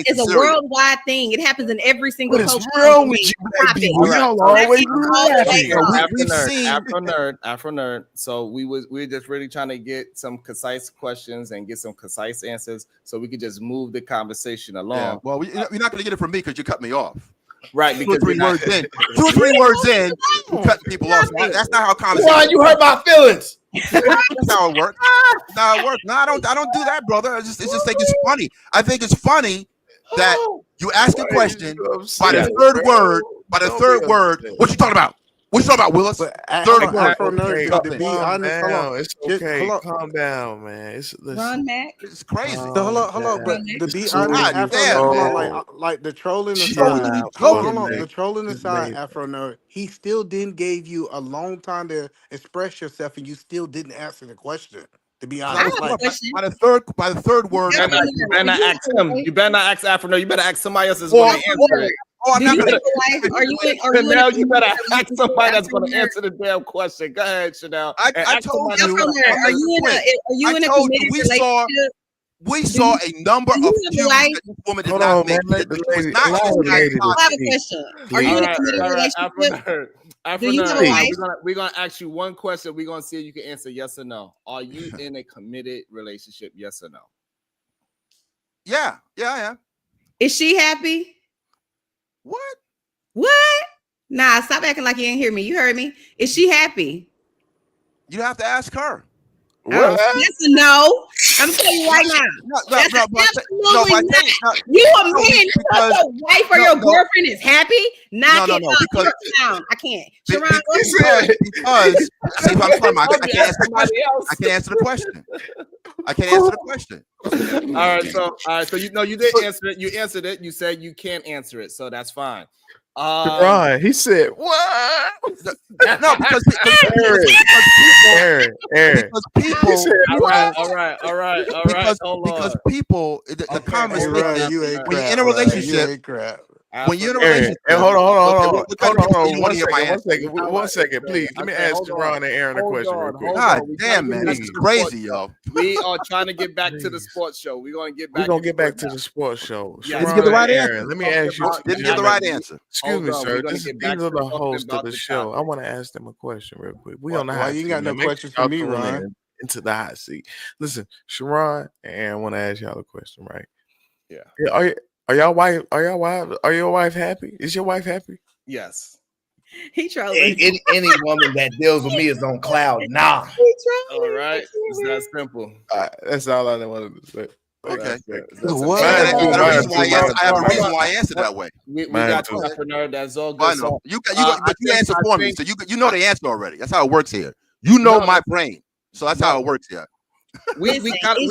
is a worldwide thing. It happens in every single culture. What's wrong with you, black people? You don't always Afro nerd. So we're just really trying to get some concise questions and get some concise answers, so we could just move the conversation along. Yeah. Well, you're not going to get it from me because you cut me off. Right, because 2 or 3 words in, you cut people off. That's not how conversation. Why you hurt my feelings? That's how it works. No, I don't do that, brother. I just think it's funny. I think it's funny that you ask a question by the third word. What you talking about? What you talking about, Willis? To be honest, it's okay. Calm down, man. Run, Mac. It's crazy. So hold on. But to be honest, like the trolling aside, the trolling aside, Afro nerd, he still didn't give you a long time to express yourself, and you still didn't answer the question. To be honest, by the third word, you better not ask him. You better not ask Afro. You better ask somebody else that's going to answer it. I'm not gonna. Now you better ask somebody that's going to answer the damn question. Go ahead, Chanel. I told you. Are you in a committed relationship? We saw a number of this woman did not make it. I have a question. Are you in a committed relationship? Do you have a wife? We're gonna ask you one question. We're gonna see if you can answer yes or no. Are you in a committed relationship? Yes or no? Yeah, I am. Is she happy? What? Nah, stop acting like you didn't hear me. You heard me. Is she happy? You have to ask her. What? Yes or no? I'm telling you right now. Absolutely not. You a man because your wife or your girlfriend is happy? Knock it off. I can't. Sharon, because see, I'm talking about, I can't answer the question. I can't answer the question. All right. So you did answer it. You answered it. You said you can't answer it, so that's fine. Ron, he said, "What?" No, because people. All right. Because people, the conversation. When you're in a relationship, when you're in a relationship, hold on. One second, please. Let me ask Ron and Aaron a question real quick. God damn, man, this is crazy, yo. We are trying to get back to the sports show. We're gonna get back to the sports show. Yeah, did you get the right answer? Let me ask you. Did you get the right answer? Excuse me, sir. These are the hosts of the show. I want to ask them a question real quick. We on the hot seat. You got no questions for me, Ron? Into the hot seat. Listen, Sharon and Aaron want to ask y'all a question, right? Yeah. Are your wife happy? Is your wife happy? Yes. He trolling. Any woman that deals with me is on cloud 9. All right. It's that simple. That's all I wanted to say. Okay. What? I have a reason why I answered that way. We got you, entrepreneur. That's all good. I know. But you answered for me, so you know the answer already. That's how it works here. You know my brain, so that's how it works here. We kind of.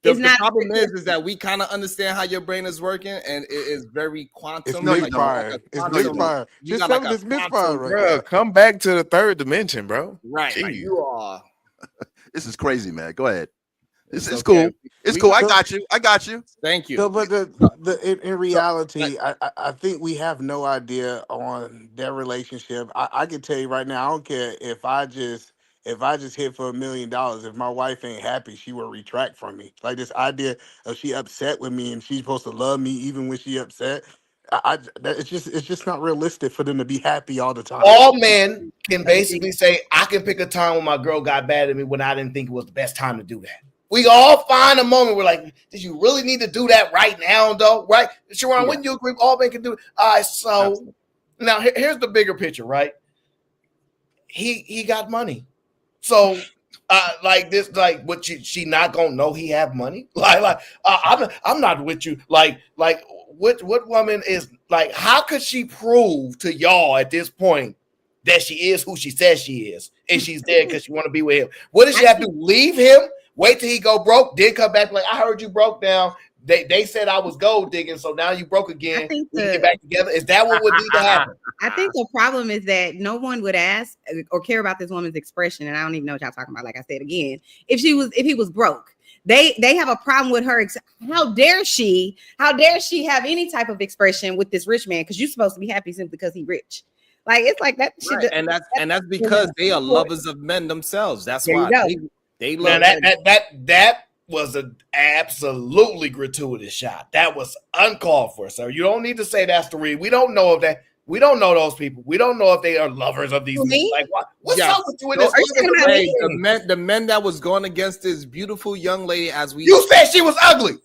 The problem is that we kind of understand how your brain is working, and it is very quantum. It's misfire. Just tell me it's misfire, bro. Come back to the third dimension, bro. Right. You are. This is crazy, man. Go ahead. This is cool. It's cool. I got you. Thank you. So, but in reality, I think we have no idea on their relationship. I can tell you right now, I don't care if I just hit for $1 million, if my wife ain't happy, she will retract from me. Like this idea of she upset with me and she's supposed to love me even when she upset. It's just not realistic for them to be happy all the time. All men can basically say, I can pick a time when my girl got mad at me when I didn't think it was the best time to do that. We all find a moment we're like, did you really need to do that right now, though? Right? Sharon, wouldn't you agree all men can do it? All right, so now here's the bigger picture, right? He got money. So what she not gonna know he have money? I'm not with you. What woman is like? How could she prove to y'all at this point that she is who she says she is, and she's there because she want to be with him? What does she have to do? Leave him? Wait till he go broke, then come back like I heard you broke down. They said I was gold digging, so now you broke again. We get back together. Is that what would need to happen? I think the problem is that no one would ask or care about this woman's expression, and I don't even know what y'all talking about. Like I said again, if he was broke, they have a problem with her. How dare she have any type of expression with this rich man? Because you're supposed to be happy simply because he's rich. Like it's like that. Right. And that's because they are lovers of men themselves. That's why they love that was an absolutely gratuitous shot. That was uncalled for, sir. You don't need to say that's the reason. We don't know if that. We don't know those people. We don't know if they are lovers of these men. Like what's up with you in this? The men that was going against this beautiful young lady you said she was ugly.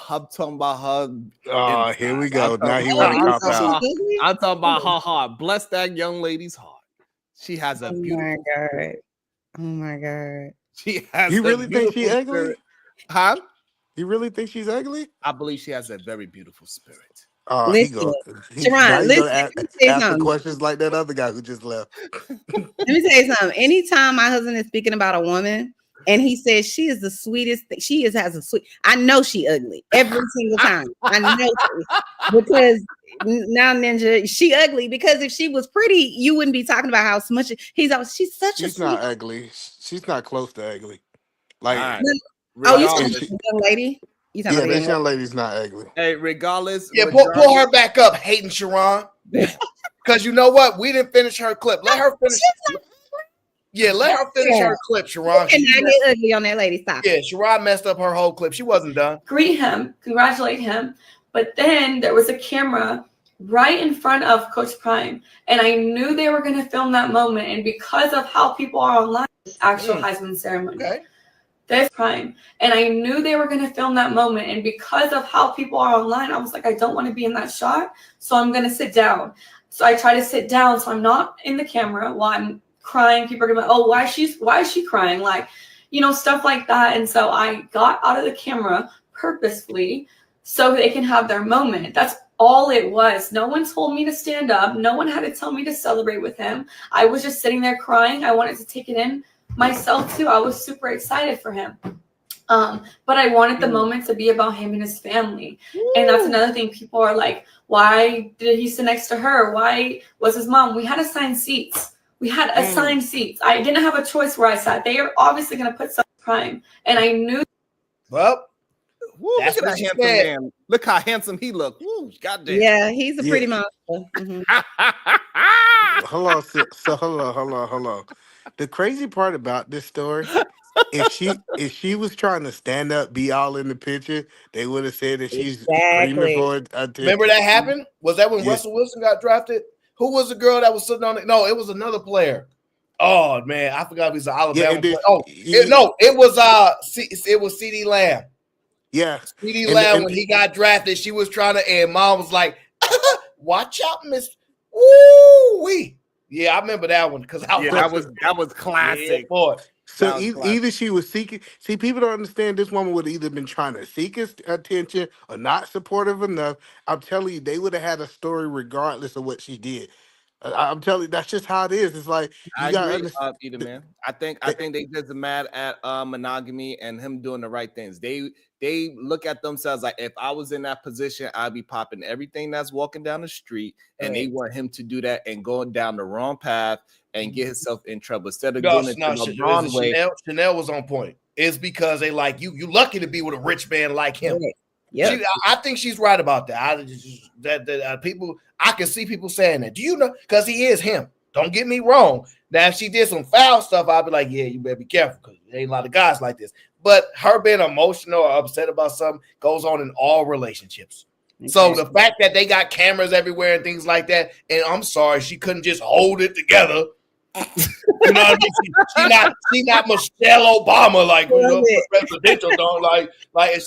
I'm talking about her. Oh, here we go. Now he want to cop out. I'm talking about her heart. Bless that young lady's heart. She has a beautiful. Oh my god. She has. You really think she's ugly? Spirit. Huh? You really think she's ugly? I believe she has a very beautiful spirit. Oh, Sharon, listen. Ask questions like that other guy who just left. Let me tell you something. Anytime my husband is speaking about a woman and he says she is the sweetest, I know she ugly every single time. I know because now Ninja, she ugly because if she was pretty, you wouldn't be talking about how much she's not ugly. She's not close to ugly. Like, you talking about the young lady? This young lady's not ugly. Hey, regardless. Yeah, pull her back up, hating Sharon. Because you know what? We didn't finish her clip. Let her finish. Let her finish her clip, Sharon. And I get ugly on that lady. Stop. Yeah, Sharon messed up her whole clip. She wasn't done. Greet him, congratulate him. But then there was a camera right in front of Coach Prime. And I knew they were going to film that moment. And because of how people are online, actual Heisman ceremony. Okay. This Prime. And I knew they were going to film that moment. And because of how people are online, I was like, I don't want to be in that shot. So I'm going to sit down. So I try to sit down. So I'm not in the camera while I'm crying. People are going to be like, oh, why is she crying? Like, you know, stuff like that. And so I got out of the camera purposefully so they can have their moment. That's all it was. No one told me to stand up. No one had to tell me to celebrate with him. I was just sitting there crying. I wanted to take it in myself too. I was super excited for him. But I wanted the moment to be about him and his family. And that's another thing. People are like, why did he sit next to her? Why was his mom? We had assigned seats. We had assigned seats. I didn't have a choice where I sat. They are obviously going to put some Prime. And I knew. Well, woo, look at that handsome man. Look how handsome he looked. Woo, goddamn. Yeah, he's a pretty monster. Mm-hmm. Hold on. The crazy part about this story, if she was trying to stand up, be all in the picture, they would have said that she's screaming for attention. Remember that happened? Was that when Russell Wilson got drafted? Who was the girl that was sitting on it? No, it was another player. Oh man, I forgot he was an Alabama player. It was CeeDee Lamb. Yeah, CeeDee Lamb when he got drafted, she was trying to, and mom was like, "Watch out, Miss." Woo-wee. Yeah, I remember that one because that was classic. Yeah, boy. So either she was seeking. See, people don't understand. This woman would have either been trying to seek his attention or not supportive enough. I'm telling you, they would have had a story regardless of what she did. I'm telling you, that's just how it is. It's like you got to understand. Peter, man. I think they just mad at monogamy and him doing the right things. They look at themselves like, if I was in that position, I'd be popping everything that's walking down the street, and they want him to do that and going down the wrong path and get himself in trouble instead of doing it the wrong way. Chanel was on point. It's because they like you. You lucky to be with a rich man like him. Yeah, I think she's right about that. People, I can see people saying that. Do you know? Because he is him. Don't get me wrong. Now, if she did some foul stuff, I'd be like, yeah, you better be careful because there ain't a lot of guys like this. But her being emotional or upset about something goes on in all relationships. Okay. So the fact that they got cameras everywhere and things like that, and I'm sorry, she couldn't just hold it together. You know what I mean? She not Michelle Obama, like, you know, presidential don't like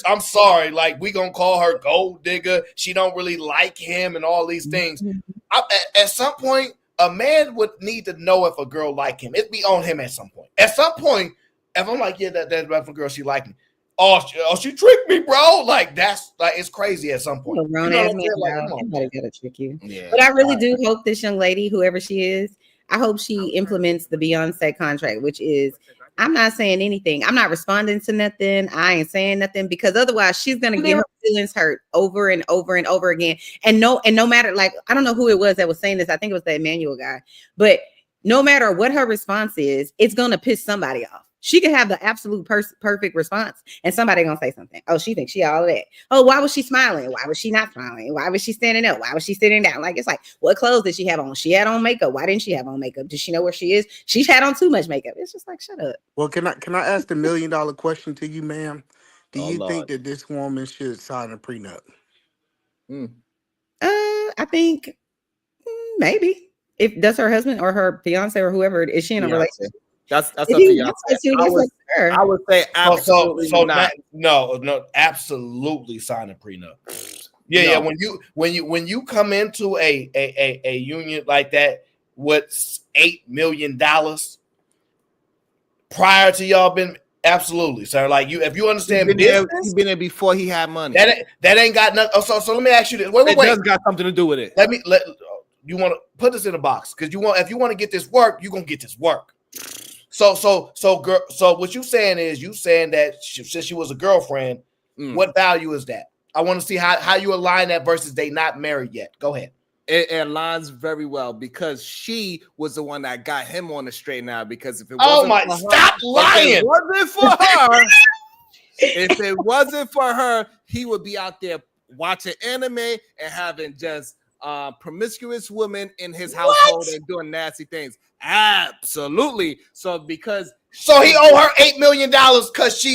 I'm sorry, like we gonna call her gold digger. She don't really like him and all these things. At some point, a man would need to know if a girl like him. It'd be on him at some point. At some point, if I'm like, yeah, that rap girl, she like me. Oh, she tricked me, bro. Like that's like it's crazy at some point. Everybody gotta trick you. Yeah. But I really do hope this young lady, whoever she is, I hope she implements the Beyonce contract, which is, I'm not saying anything. I'm not responding to nothing. I ain't saying nothing because otherwise she's gonna get her feelings hurt over and over and over again. And no matter, like, I don't know who it was that was saying this. I think it was the Emmanuel guy. But no matter what her response is, it's gonna piss somebody off. She could have the absolute perfect response, and somebody gonna say something. Oh, she thinks she all of that. Oh, why was she smiling? Why was she not smiling? Why was she standing up? Why was she sitting down? Like, it's like, what clothes did she have on? She had on makeup. Why didn't she have on makeup? Does she know where she is? She had on too much makeup. It's just like, shut up. Well, can I ask the $1 million question to you, ma'am? Do you think that this woman should sign a prenup? I think maybe. If that's her husband or her fiance or whoever, is she in a relationship? That's up to y'all. I would say absolutely not. No, absolutely sign a prenup. Yeah, yeah. When you come into a union like that with $8 million prior to y'all been absolutely, sir. Like if you understand business, he's been there before he had money. That ain't got nothing. So let me ask you this. Wait. It does got something to do with it. You want to put this in a box because if you want to get this work, you're gonna get this work. So what you saying is that since she was a girlfriend, what value is that? I want to see how you align that versus they not married yet. Go ahead. It aligns very well because she was the one that got him on the straight now. Because if it stop lying. If it wasn't for her, he would be out there watching anime and having just promiscuous women in his household and doing nasty things. Absolutely. So because So he owe her $8 million because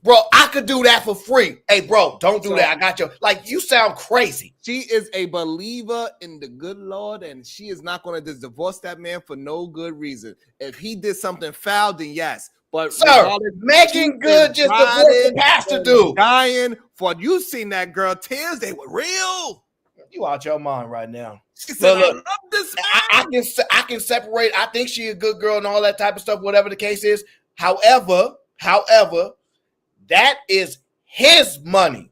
bro, I could do that for free. Hey, bro, don't do that. I got you. Like, you sound crazy. She is a believer in the good Lord, and she is not going to just divorce that man for no good reason. If he did something foul, then yes. But sir, Megan Good just divorced the pastor dude. Dying for you seen that girl tears, they were real. You out your mind right now. She said, look, I love this man. I can separate. I think she a good girl and all that type of stuff, whatever the case is. However, that is his money,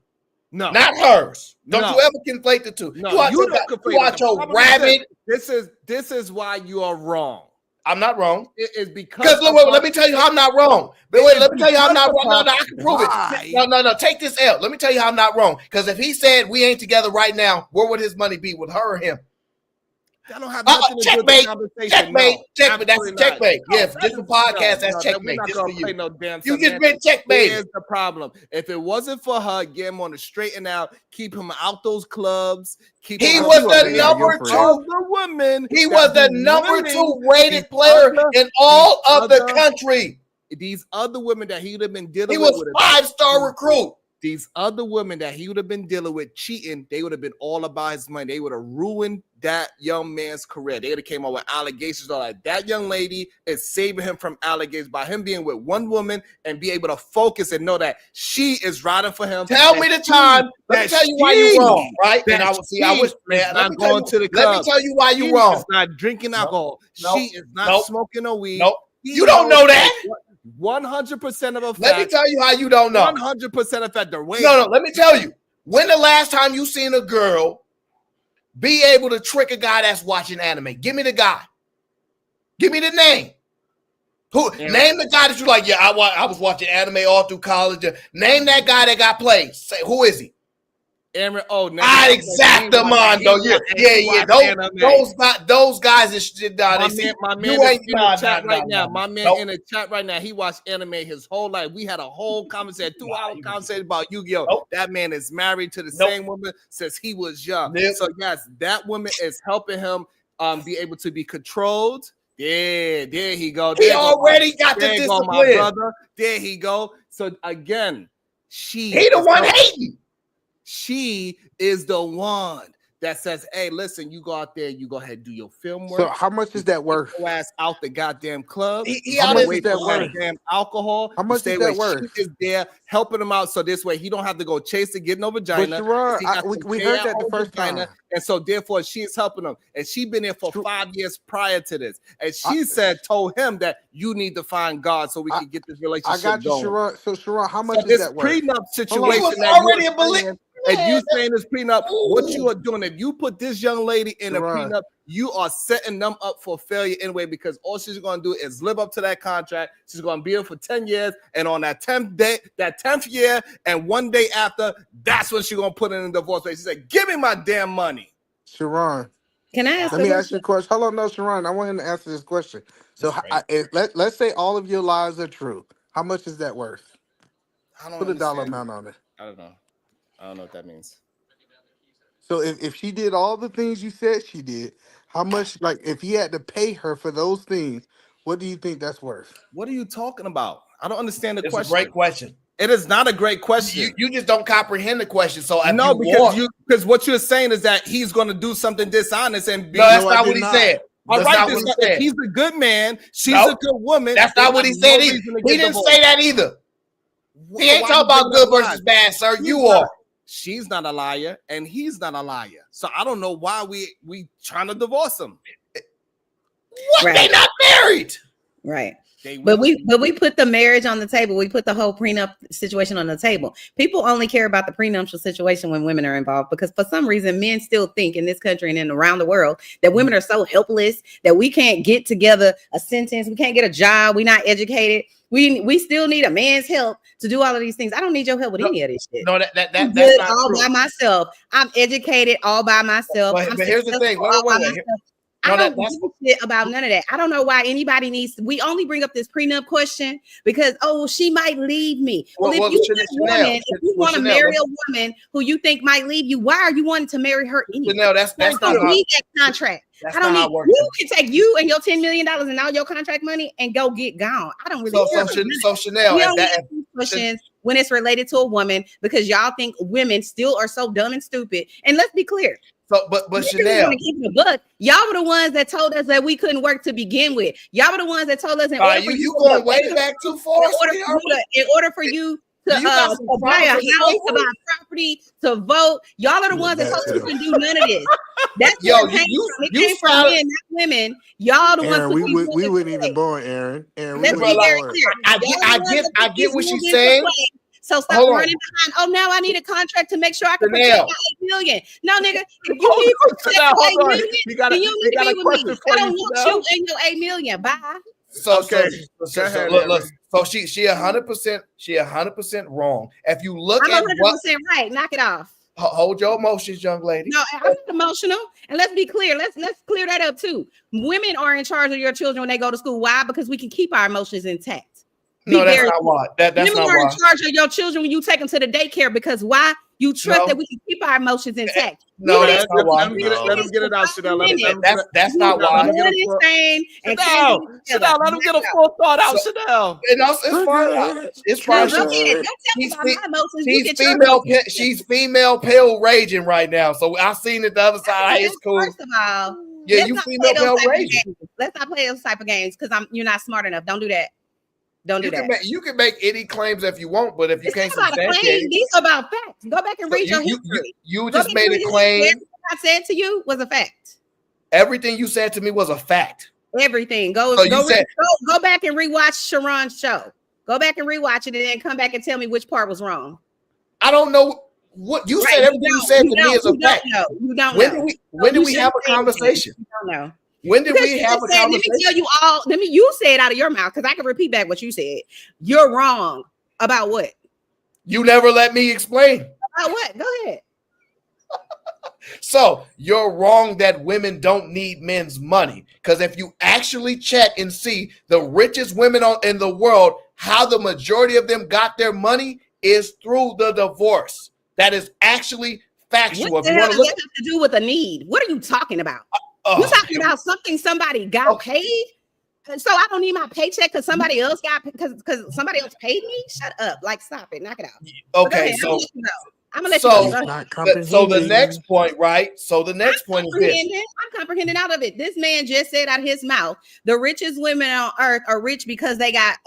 no, not hers. Don't you ever conflate the two. No, you out your rabbit. This is why you are wrong. I'm not wrong. It is because let me tell you how I'm not wrong. Let me tell you how I'm not wrong. No, I can prove it. No. Take this L. Let me tell you how I'm not wrong. Because if he said we ain't together right now, where would his money be? With her or him? I don't have nothing to do with the conversation. Checkmate. That's checkmate. Yes, just a podcast. That's checkmate. Just for you. No damn you just been checkmate. Here's the problem. If it wasn't for her, get him on the straight and out, keep him out those clubs. He was the number 2 woman. He was the number 2 rated player in all of the country. These other women that he would have been dealing with. He was 5-star recruit. These other women that he would have been dealing with cheating, they would have been all about his money. They would have ruined that young man's career. They would have came out with allegations. All like that young lady is saving him from allegations by him being with one woman and be able to focus and know that she is riding for him. Tell me the time. Let me tell you why you're wrong, right? And I wish, man. Let me tell you why you're wrong. She's not drinking alcohol. She is not smoking no weed. Nope. You don't know that. 100% of a fact. Let me tell you how you don't know. 100% of fact. No. Let me tell you. When the last time you seen a girl be able to trick a guy that's watching anime? Give me the guy. Give me the name. Name the guy that you like. Yeah, I was watching anime all through college. Name that guy that got played. Say, who is he? Aaron, Exactamundo. Yeah. Those guys is shit down. My man in the chat right now. My man in the chat right now. He watched anime his whole life. We had a whole conversation, 2-hour conversation about Yu-Gi-Oh. That man is married to the same woman since he was young. So yes, that woman is helping him be able to be controlled. Yeah, there he go. He already got the discipline, my brother. There he go. So again, he the one hating. She is the one that says, hey, listen, you go out there, you go ahead and do your film work. So how much is that worth? Your ass out the goddamn club. How much is that worth? Damn alcohol. How much is that worth? She is there helping him out, so this way he don't have to go chase to get no vagina. But we heard that the first time. And so therefore she is helping him. And she been there for 5 years prior to this. And she told him that you need to find God so we can get this relationship going. I got you, Sharon. So Sharon, how much is that worth? This prenup situation was already a believer. If you saying this prenup, what you are doing, if you put this young lady in a prenup, you are setting them up for failure anyway, because all she's going to do is live up to that contract. She's going to be here for 10 years. And on that 10th day, that 10th year, and one day after, that's when she's going to put in a divorce rate. She said, give me my damn money. Sharon. Can I ask Let me ask you a question. Hold on, no, Sharon. I want him to answer this question. So let's say all of your lies are true. How much is that worth? Put a dollar amount on it. I don't know. I don't know what that means. So if she did all the things you said she did, how much, like if he had to pay her for those things, what do you think that's worth? What are you talking about? I don't understand the question. It's a great question. It is not a great question. You just don't comprehend the question. So because what you're saying is that he's going to do something dishonest and be. No, that's not what he said. All right, if he's a good man, she's a good woman. That's not what he said either. He didn't say that either. He ain't talking about good versus bad, sir. You are. She's not a liar, and he's not a liar. So I don't know why we trying to divorce them. What? Right. They not married, right? But we put the marriage on the table. We put the whole prenup situation on the table. People only care about the prenuptial situation when women are involved, because for some reason men still think in this country and around the world that women are so helpless that we can't get together a sentence, we can't get a job, we're not educated. We still need a man's help to do all of these things. I don't need your help with any of this shit. No, that's good not all true. by myself. I'm educated all by myself. But here's the thing. Wait. I don't give a shit about none of that. I don't know why anybody needs to. We only bring up this prenup question because, she might leave me. Well, if you want to marry a woman who you think might leave you, why are you wanting to marry her anyway? Chanel, that's not I don't need that contract. I don't need. You can take you and your $10 million and all your contract money and go get gone. I don't really care. So Chanel, we don't ask these questions when it's related to a woman because y'all think women still are so dumb and stupid. And let's be clear. So, but Chanel, y'all were the ones that told us that we couldn't work to begin with. Y'all were the ones that told us you going way back too far. In order for you to buy a house, to buy property, to vote, y'all are the ones that told us we couldn't do none of this. That's what it came from men, not women. Y'all the ones. We wouldn't even born, Aaron. Let's be very clear. I get what she's saying. So stop running behind. Oh, now I need a contract to make sure I can protect my $8 million. No, nigga, if you need to protect $8 million, then you need to be with me. I don't want you and your $8 million. Bye. So look, so she 100% wrong. If you look at 100% right, knock it off. Hold your emotions, young lady. No, I'm not emotional. And let's be clear. Let's clear that up too. Women are in charge of your children when they go to school. Why? Because we can keep our emotions intact. No, that's not why. That's not why. Women are in charge of your children when you take them to the daycare because why? You trust that we can keep our emotions intact. No, that's not why. Let him get it out, Chanel. That's not why. Chanel, let him get a full thought out, Chanel. It's fine. It's fine. She's female pale raging right now. So I seen it the other side. It's cool. First of all, yeah, you female pale raging. Let's not play those type of games because you're not smart enough. Don't do that. Don't do that. You can make any claims if you want, but if you can't substantiate, these are about facts. Go back and read your history. You just made a claim. Everything I said to you was a fact. Everything you said to me was a fact. Everything. Go back and rewatch Sharon's show. Go back and rewatch it, and then come back and tell me which part was wrong. I don't know what you said. Everything you said to me is a fact. You don't know. When did we have a conversation? You don't know. When did we have a conversation? Let me tell you all. You say it out of your mouth because I can repeat back what you said. You're wrong about what? You never let me explain. About what? Go ahead. So you're wrong that women don't need men's money because if you actually check and see the richest women in the world, how the majority of them got their money is through the divorce. That is actually factual. What the hell does that have to do with a need? What are you talking about? You're talking about somebody got paid, so I don't need my paycheck because somebody else because somebody else paid me. Shut up! Like, stop it, knock it out. Okay, so I'm gonna let you know. So the next point, right? So the next point is this. I'm comprehending out of it. This man just said out of his mouth, the richest women on earth are rich because they got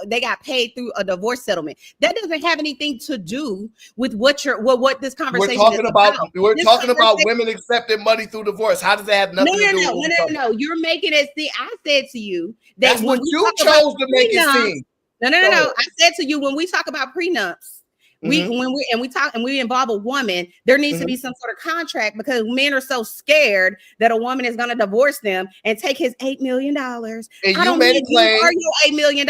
paid through a divorce settlement. That doesn't have anything to do with what this conversation is about. We're talking about women accepting money through divorce. How does that have nothing to do with No. You're making it see. I said to you that that's what you chose to make it seem. No. I said to you when we talk about prenups. We involve a woman, there needs to be some sort of contract because men are so scared that a woman is going to divorce them and take his $8 million. And you made a claim. $8 million.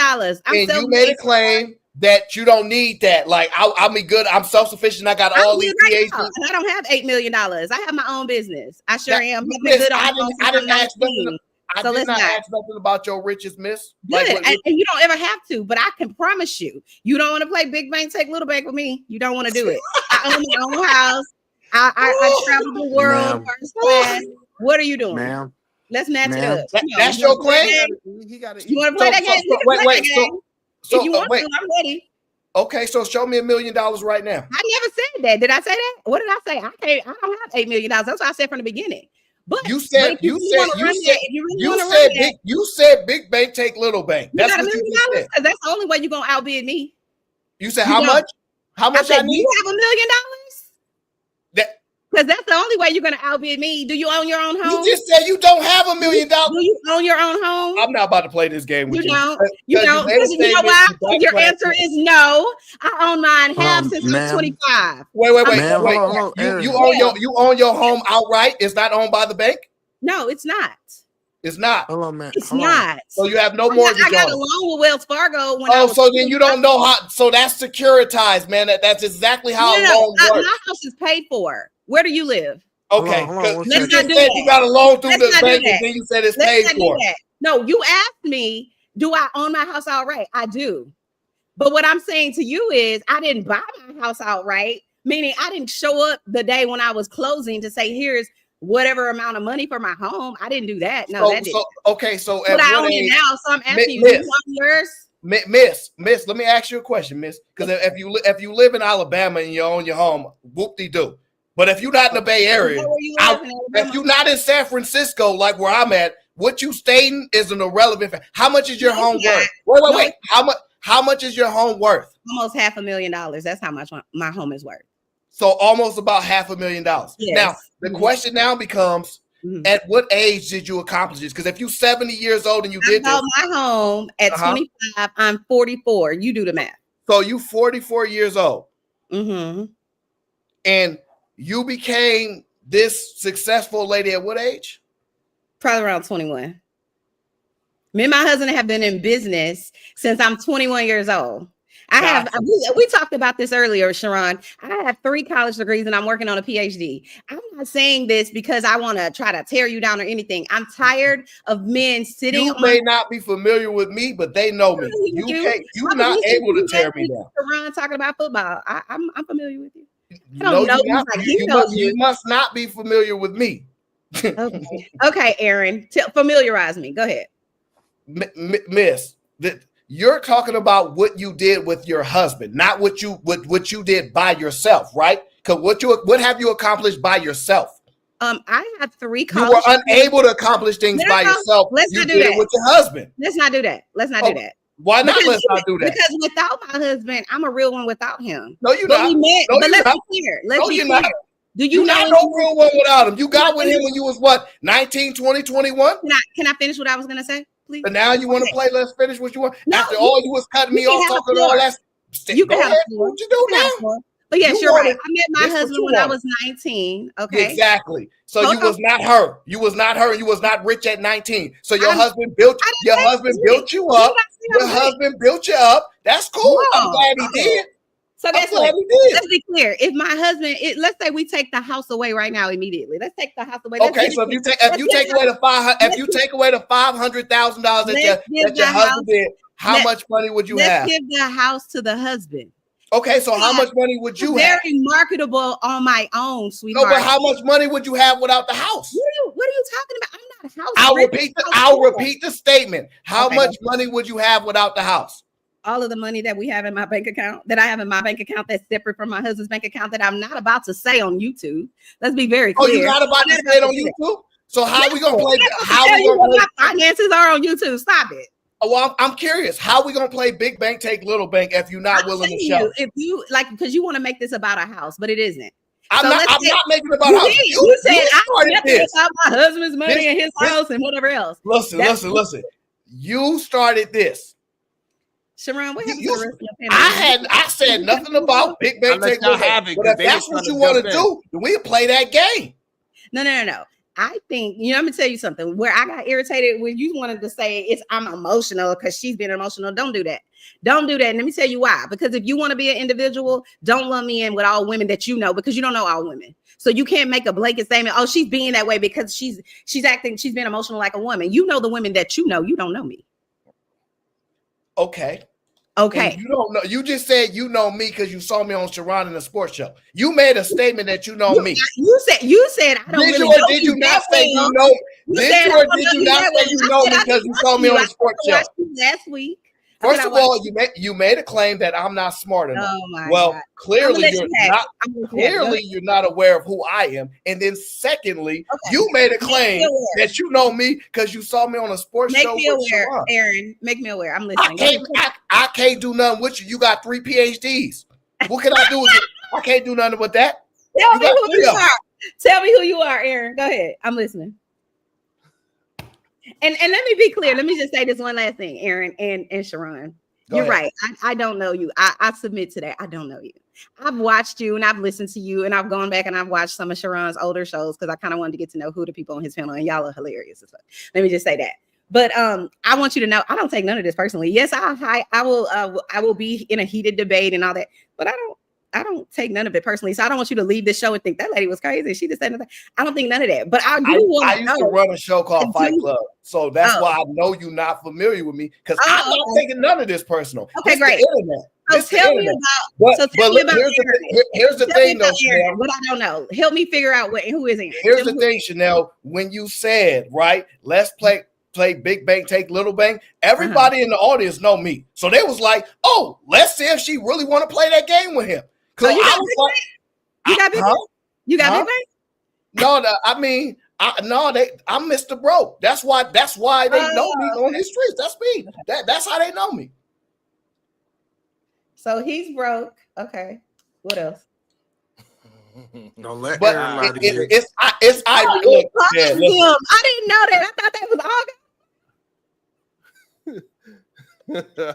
You made a claim that you don't need that. Like I'm good. I'm self-sufficient. I got all these PhDs. And I don't have $8 million. I have my own business. I sure am. I didn't ask nothing. I did not ask nothing about your riches, miss. Good. And you don't ever have to, but I can promise you, you don't want to play big bank, take little bank with me. You don't want to do it. I own my own house. I travel the world first class. What are you doing? Ma'am. Let's match it up. That's your claim? You want to play that game? Wait. So if you want to, I'm ready. Okay, so show me $1 million right now. I never said that. Did I say that? What did I say? I don't have $8 million. That's what I said from the beginning. But you said big bank take little bank. That's what you just said. That's the only way you're gonna outbid me. You said how much? How much I need? You have $1 million? Because that's the only way you're gonna outbid me. Do you own your own home? You just said you don't have $1 million. Do you own your own home? I'm not about to play this game with you. You don't. You know why? Your answer is no. I own mine half since I'm 25. Wait. You own your home outright? It's not owned by the bank? No, it's not. It's not. Hold on, man. It's not. So you have no mortgage. I got a loan with Wells Fargo. So then you don't know how. So that's securitized, man. That's exactly how a loan works. My house is paid for. Where do you live? Okay, hold on, you just said you got a loan through the bank, and then you said it's paid for. No, you asked me, do I own my house outright? I do. But what I'm saying to you is I didn't buy my house outright, meaning I didn't show up the day when I was closing to say, here's whatever amount of money for my home. I didn't do that. No, that didn't. So but I own it now, so I'm asking you, do you want yours? Miss, let me ask you a question, Miss. Because if you live in Alabama and you own your home, whoop-de-doo. But if you're not in the Bay Area, if you're not in San Francisco, like where I'm at, what you stating is an irrelevant fact. How much is your home worth? Wait. How much is your home worth? Almost $500,000. That's how much my home is worth. So almost about $500,000. Yes. Now the question now becomes, at what age did you accomplish this? Because if you're 70 years old and you did this, my home at 25, I'm 44. You do the math. So you 44 years old. Mm-hmm. And you became this successful lady at what age? Probably around 21. Me and my husband have been in business since I'm 21 years old. We talked about this earlier, Sharon. I have 3 college degrees and I'm working on a PhD. I'm not saying this because I want to try to tear you down or anything. I'm tired of men sitting. You may not be familiar with me, but they know me. You're not able to tear me down. Sharon talking about football. I'm familiar with you. You must not be familiar with me. Okay, Aaron, familiarize me. Go ahead. Miss, you're talking about what you did with your husband, not what you did by yourself, right? Because what have you accomplished by yourself? I had 3 college. You were unable to accomplish things by yourself. You did it with your husband. Let's not do that. Let's not do that. Why not? Let's not do that. Because without my husband, I'm a real one without him. No, you're not. Let's be clear. Let's be clear. Do you know no real one without him? You got with him when you was what, 19, 20, 21? Can I finish what I was gonna say, please? But now you want to play. Let's finish what you want. After all, you was cutting me off, talking all that. You can have what you do now. But yes, you're right. I met my husband when I was 19. Okay. Exactly. So you was not her. You was not her. You was not rich at 19. So your husband built you up. Your husband built you up. That's cool. I'm glad he did. So guess what? Let's be clear. If my husband, let's say we take the house away right now immediately. Let's take the house away. Okay, so if you take away the $500,000 that your husband did, how much money would you have? Let's give the house to the husband. Okay, so how much money would you have? Very marketable on my own, sweetheart. No, but how much money would you have without the house? What are you talking about? I'm not a house. I'll repeat the statement. How much money would you have without the house? All of the money that we have in my bank account, that I have in my bank account, that's separate from my husband's bank account, that I'm not about to say on YouTube. Let's be very clear. Oh, you're not about to say it on YouTube? So how are we gonna play? My finances are on YouTube. Stop it. Well, I'm curious. How are we gonna play big bank take little bank if you're not willing to show? If you like, because you want to make this about a house, but it isn't. I'm not making it about a house. You said I'm about my husband's money and his house and whatever else. Listen. You started this. Sharon, what happened to the rest of your family? I said nothing about big bank take little bank. But if that's what you want to do, then we'll play that game. No. I think, I'm gonna tell you something where I got irritated when you wanted to say I'm emotional because she's being emotional. Don't do that. Don't do that. And let me tell you why. Because if you want to be an individual, don't lump me in with all women that you know, because you don't know all women. So you can't make a blanket statement. Oh, she's being that way because she's being emotional like a woman. You know the women that you know. You don't know me. Okay. Okay. And you don't know. You just said you know me because you saw me on Sharon in a sports show. You made a statement that you know me. You said I don't really know. Did you not say you know? Did you or did you not say you know me because you saw me on a sports show last week? First of all, you made a claim that I'm not smart enough. Oh my God. Clearly you're not aware of who I am. And then secondly, you made a claim that you know me because you saw me on a sports show. Make me aware, Aaron. Make me aware. I'm listening. I can't do nothing with you. You got 3 PhDs. What can I do with it? I can't do nothing with that. Tell me who you are. Tell me who you are, Aaron. Go ahead. I'm listening. And let me be clear. Let me just say this one last thing, Aaron and Sharon. You're right. I don't know you. I submit to that. I don't know you. I've watched you and I've listened to you and I've gone back and I've watched some of Sharon's older shows because I kind of wanted to get to know who the people on his panel, and y'all are hilarious. Let me just say that. But I want you to know I don't take none of this personally. Yes, I will be in a heated debate and all that, but don't take none of it personally. So I don't want you to leave this show and think that lady was crazy. She just said nothing. I don't think none of that. But I used to run a show called Fight Club. So that's why I know you're not familiar with me, because I'm not taking none of this personal. Okay, great. So tell me about here's the thing, though, Chanel. What I don't know. Help me figure out who is Aaron. Here's the thing, Chanel. When you said, right, let's play Big Bang, take Little Bang, everybody in the audience know me. So they was like, oh, let's see if she really want to play that game with him. So you got Big Bang? You got Big Bang? No, I mean, I'm Mr. Broke. That's why they know me on these streets. That's me. That's how they know me. So he's broke. Okay. What else? Don't let but Aaron lie to you. It's I didn't know that. I thought that was August.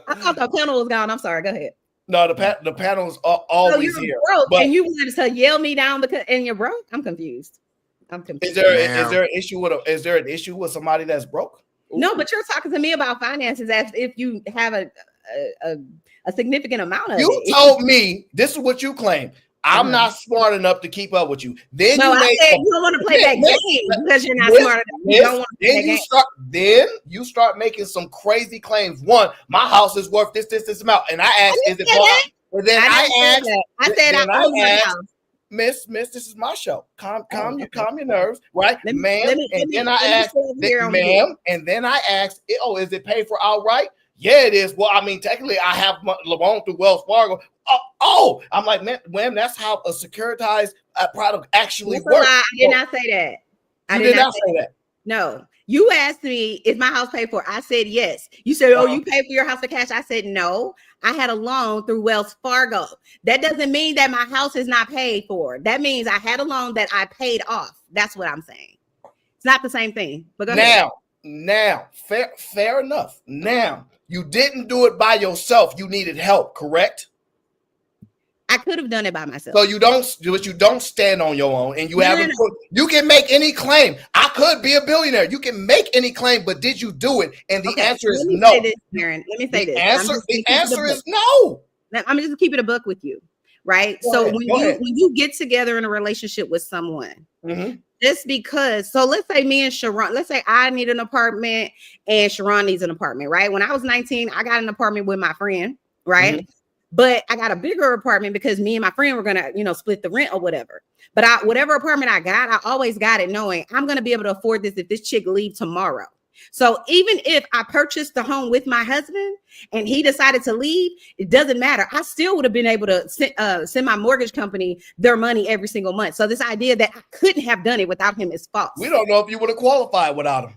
I thought the panel was gone. I'm sorry. Go ahead. No, the panel's always so here. Broke, but and you wanted to yell me down and you're broke? I'm confused. Is there an issue with somebody that's broke? No, but you're talking to me about finances as if you have a significant amount of it. You told me this is what you claim. I'm not smart enough to keep up with you. Then I said you don't want to play that game because you're not smart enough. You don't want to play that game. You start making some crazy claims. One, my house is worth this amount, and I asked, is it bought? And then I said I own my house. Miss, this is my show. Calm your nerves, right, ma'am? And then I asked, ma'am, and then I asked, oh, is it paid for outright? Yeah, it is. Well, I mean, technically, I have my loan through Wells Fargo. I'm like, man, that's how a securitized product actually works. I did not say that. I did not say that. No, you asked me, is my house paid for? I said yes. You said, oh, you paid for your house in cash. I said no. I had a loan through Wells Fargo. That doesn't mean that my house is not paid for. That means I had a loan that I paid off. That's what I'm saying. It's not the same thing. But go ahead. Now, fair enough. Now, you didn't do it by yourself. You needed help, correct? I could have done it by myself. So you don't stand on your own, and you haven't. You can make any claim. I could be a billionaire. You can make any claim, but did you do it? And the answer is no. Let me say this. The answer is no. I'm just keeping a book with you, right? So when you get together in a relationship with someone, just because, so let's say me and Sharon, let's say I need an apartment and Sharon needs an apartment, right? When I was 19, I got an apartment with my friend, right? But I got a bigger apartment because me and my friend were gonna, split the rent or whatever. But whatever apartment I got, I always got it knowing I'm gonna be able to afford this if this chick leaves tomorrow. So even if I purchased the home with my husband and he decided to leave, it doesn't matter. I still would have been able to send my mortgage company their money every single month. So this idea that I couldn't have done it without him is false. We don't know if you would have qualified without him.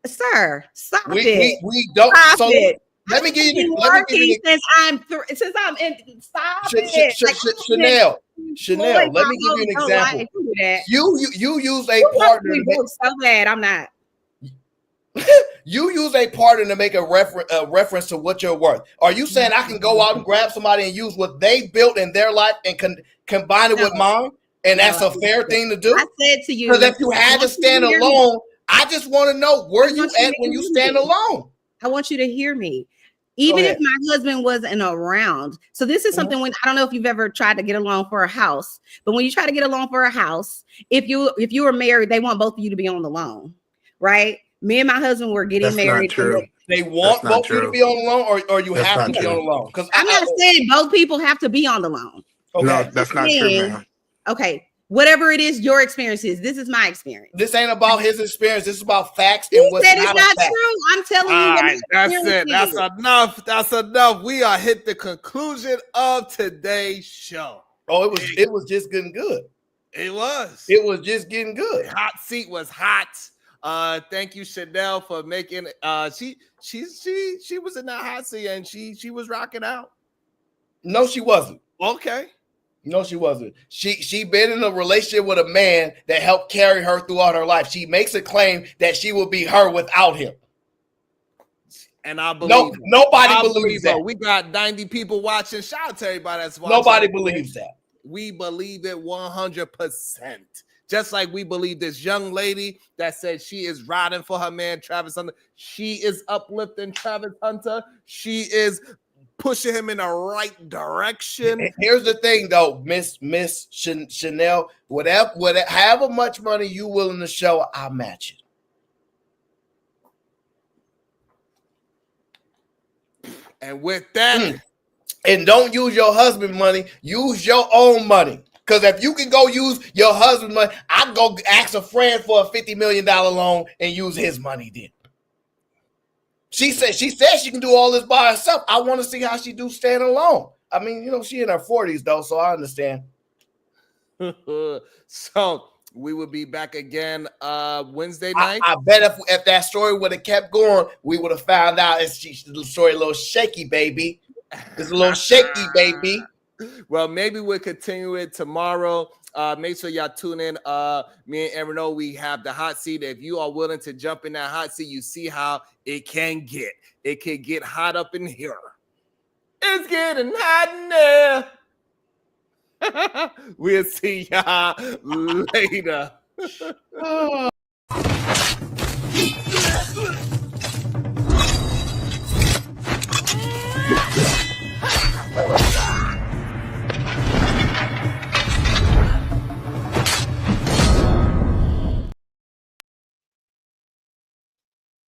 Sir, stop it. We don't. Stop it. Let me give you since I'm in. Stop it. Chanel. Let me give you an example. You use a partner. So bad. I'm not. You use a partner to make a reference to what you're worth. Are you saying I can go out and grab somebody and use what they built in their life and combine it with mine? And that's a fair thing to do? I said to you. Because if you had to stand alone, I just want to know where you at when you stand alone. I want you to hear me. Even if my husband wasn't around. So this is something when I don't know if you've ever tried to get a loan for a house, but when you try to get a loan for a house, if you were married, they want both of you to be on the loan, right? Me and my husband were getting married. They want both of you to be on the loan, or you have to be on the loan. Because I'm not saying both people have to be on the loan. Okay. No, that's not true, man. Okay. Whatever it is, your experience is. This is my experience. This ain't about his experience. This is about facts and what's not it's not true. I'm telling you. Right, that's it. That's enough. That's enough. We are hit the conclusion of today's show. Oh, it was just getting good. It was. It was just getting good. The hot seat was hot. Thank you, Chanel, for making. She was in that hot seat and she was rocking out. No, she wasn't. Okay. No, she wasn't. She been in a relationship with a man that helped carry her throughout her life. She makes a claim that she will be her without him. And I believe nobody believes that. We got 90 people watching. Shout out to everybody that's watching. Nobody believes that. We believe it 100%. Just like we believe this young lady that said she is riding for her man, Travis Hunter. She is uplifting Travis Hunter. She is pushing him in the right direction. Here's the thing, though, Miss Chanel. Whatever, however much money you willing to show, I'll match it. And with that, and don't use your husband money. Use your own money. Because if you can go use your husband's money, I'd go ask a friend for a $50 million loan and use his money then. She said she can do all this by herself. I want to see how she do stand alone. I mean, you know, she in her 40s though, so I understand. So we will be back again Wednesday night. I bet if that story would have kept going, we would have found out the story a little shaky, baby. It's a little shaky, baby. Well, maybe we'll continue it tomorrow. Make sure y'all tune in. Me and Aaron O, we have the hot seat. If you are willing to jump in that hot seat, you see how it can get. It can get hot up in here. It's getting hot in there. We'll see y'all later.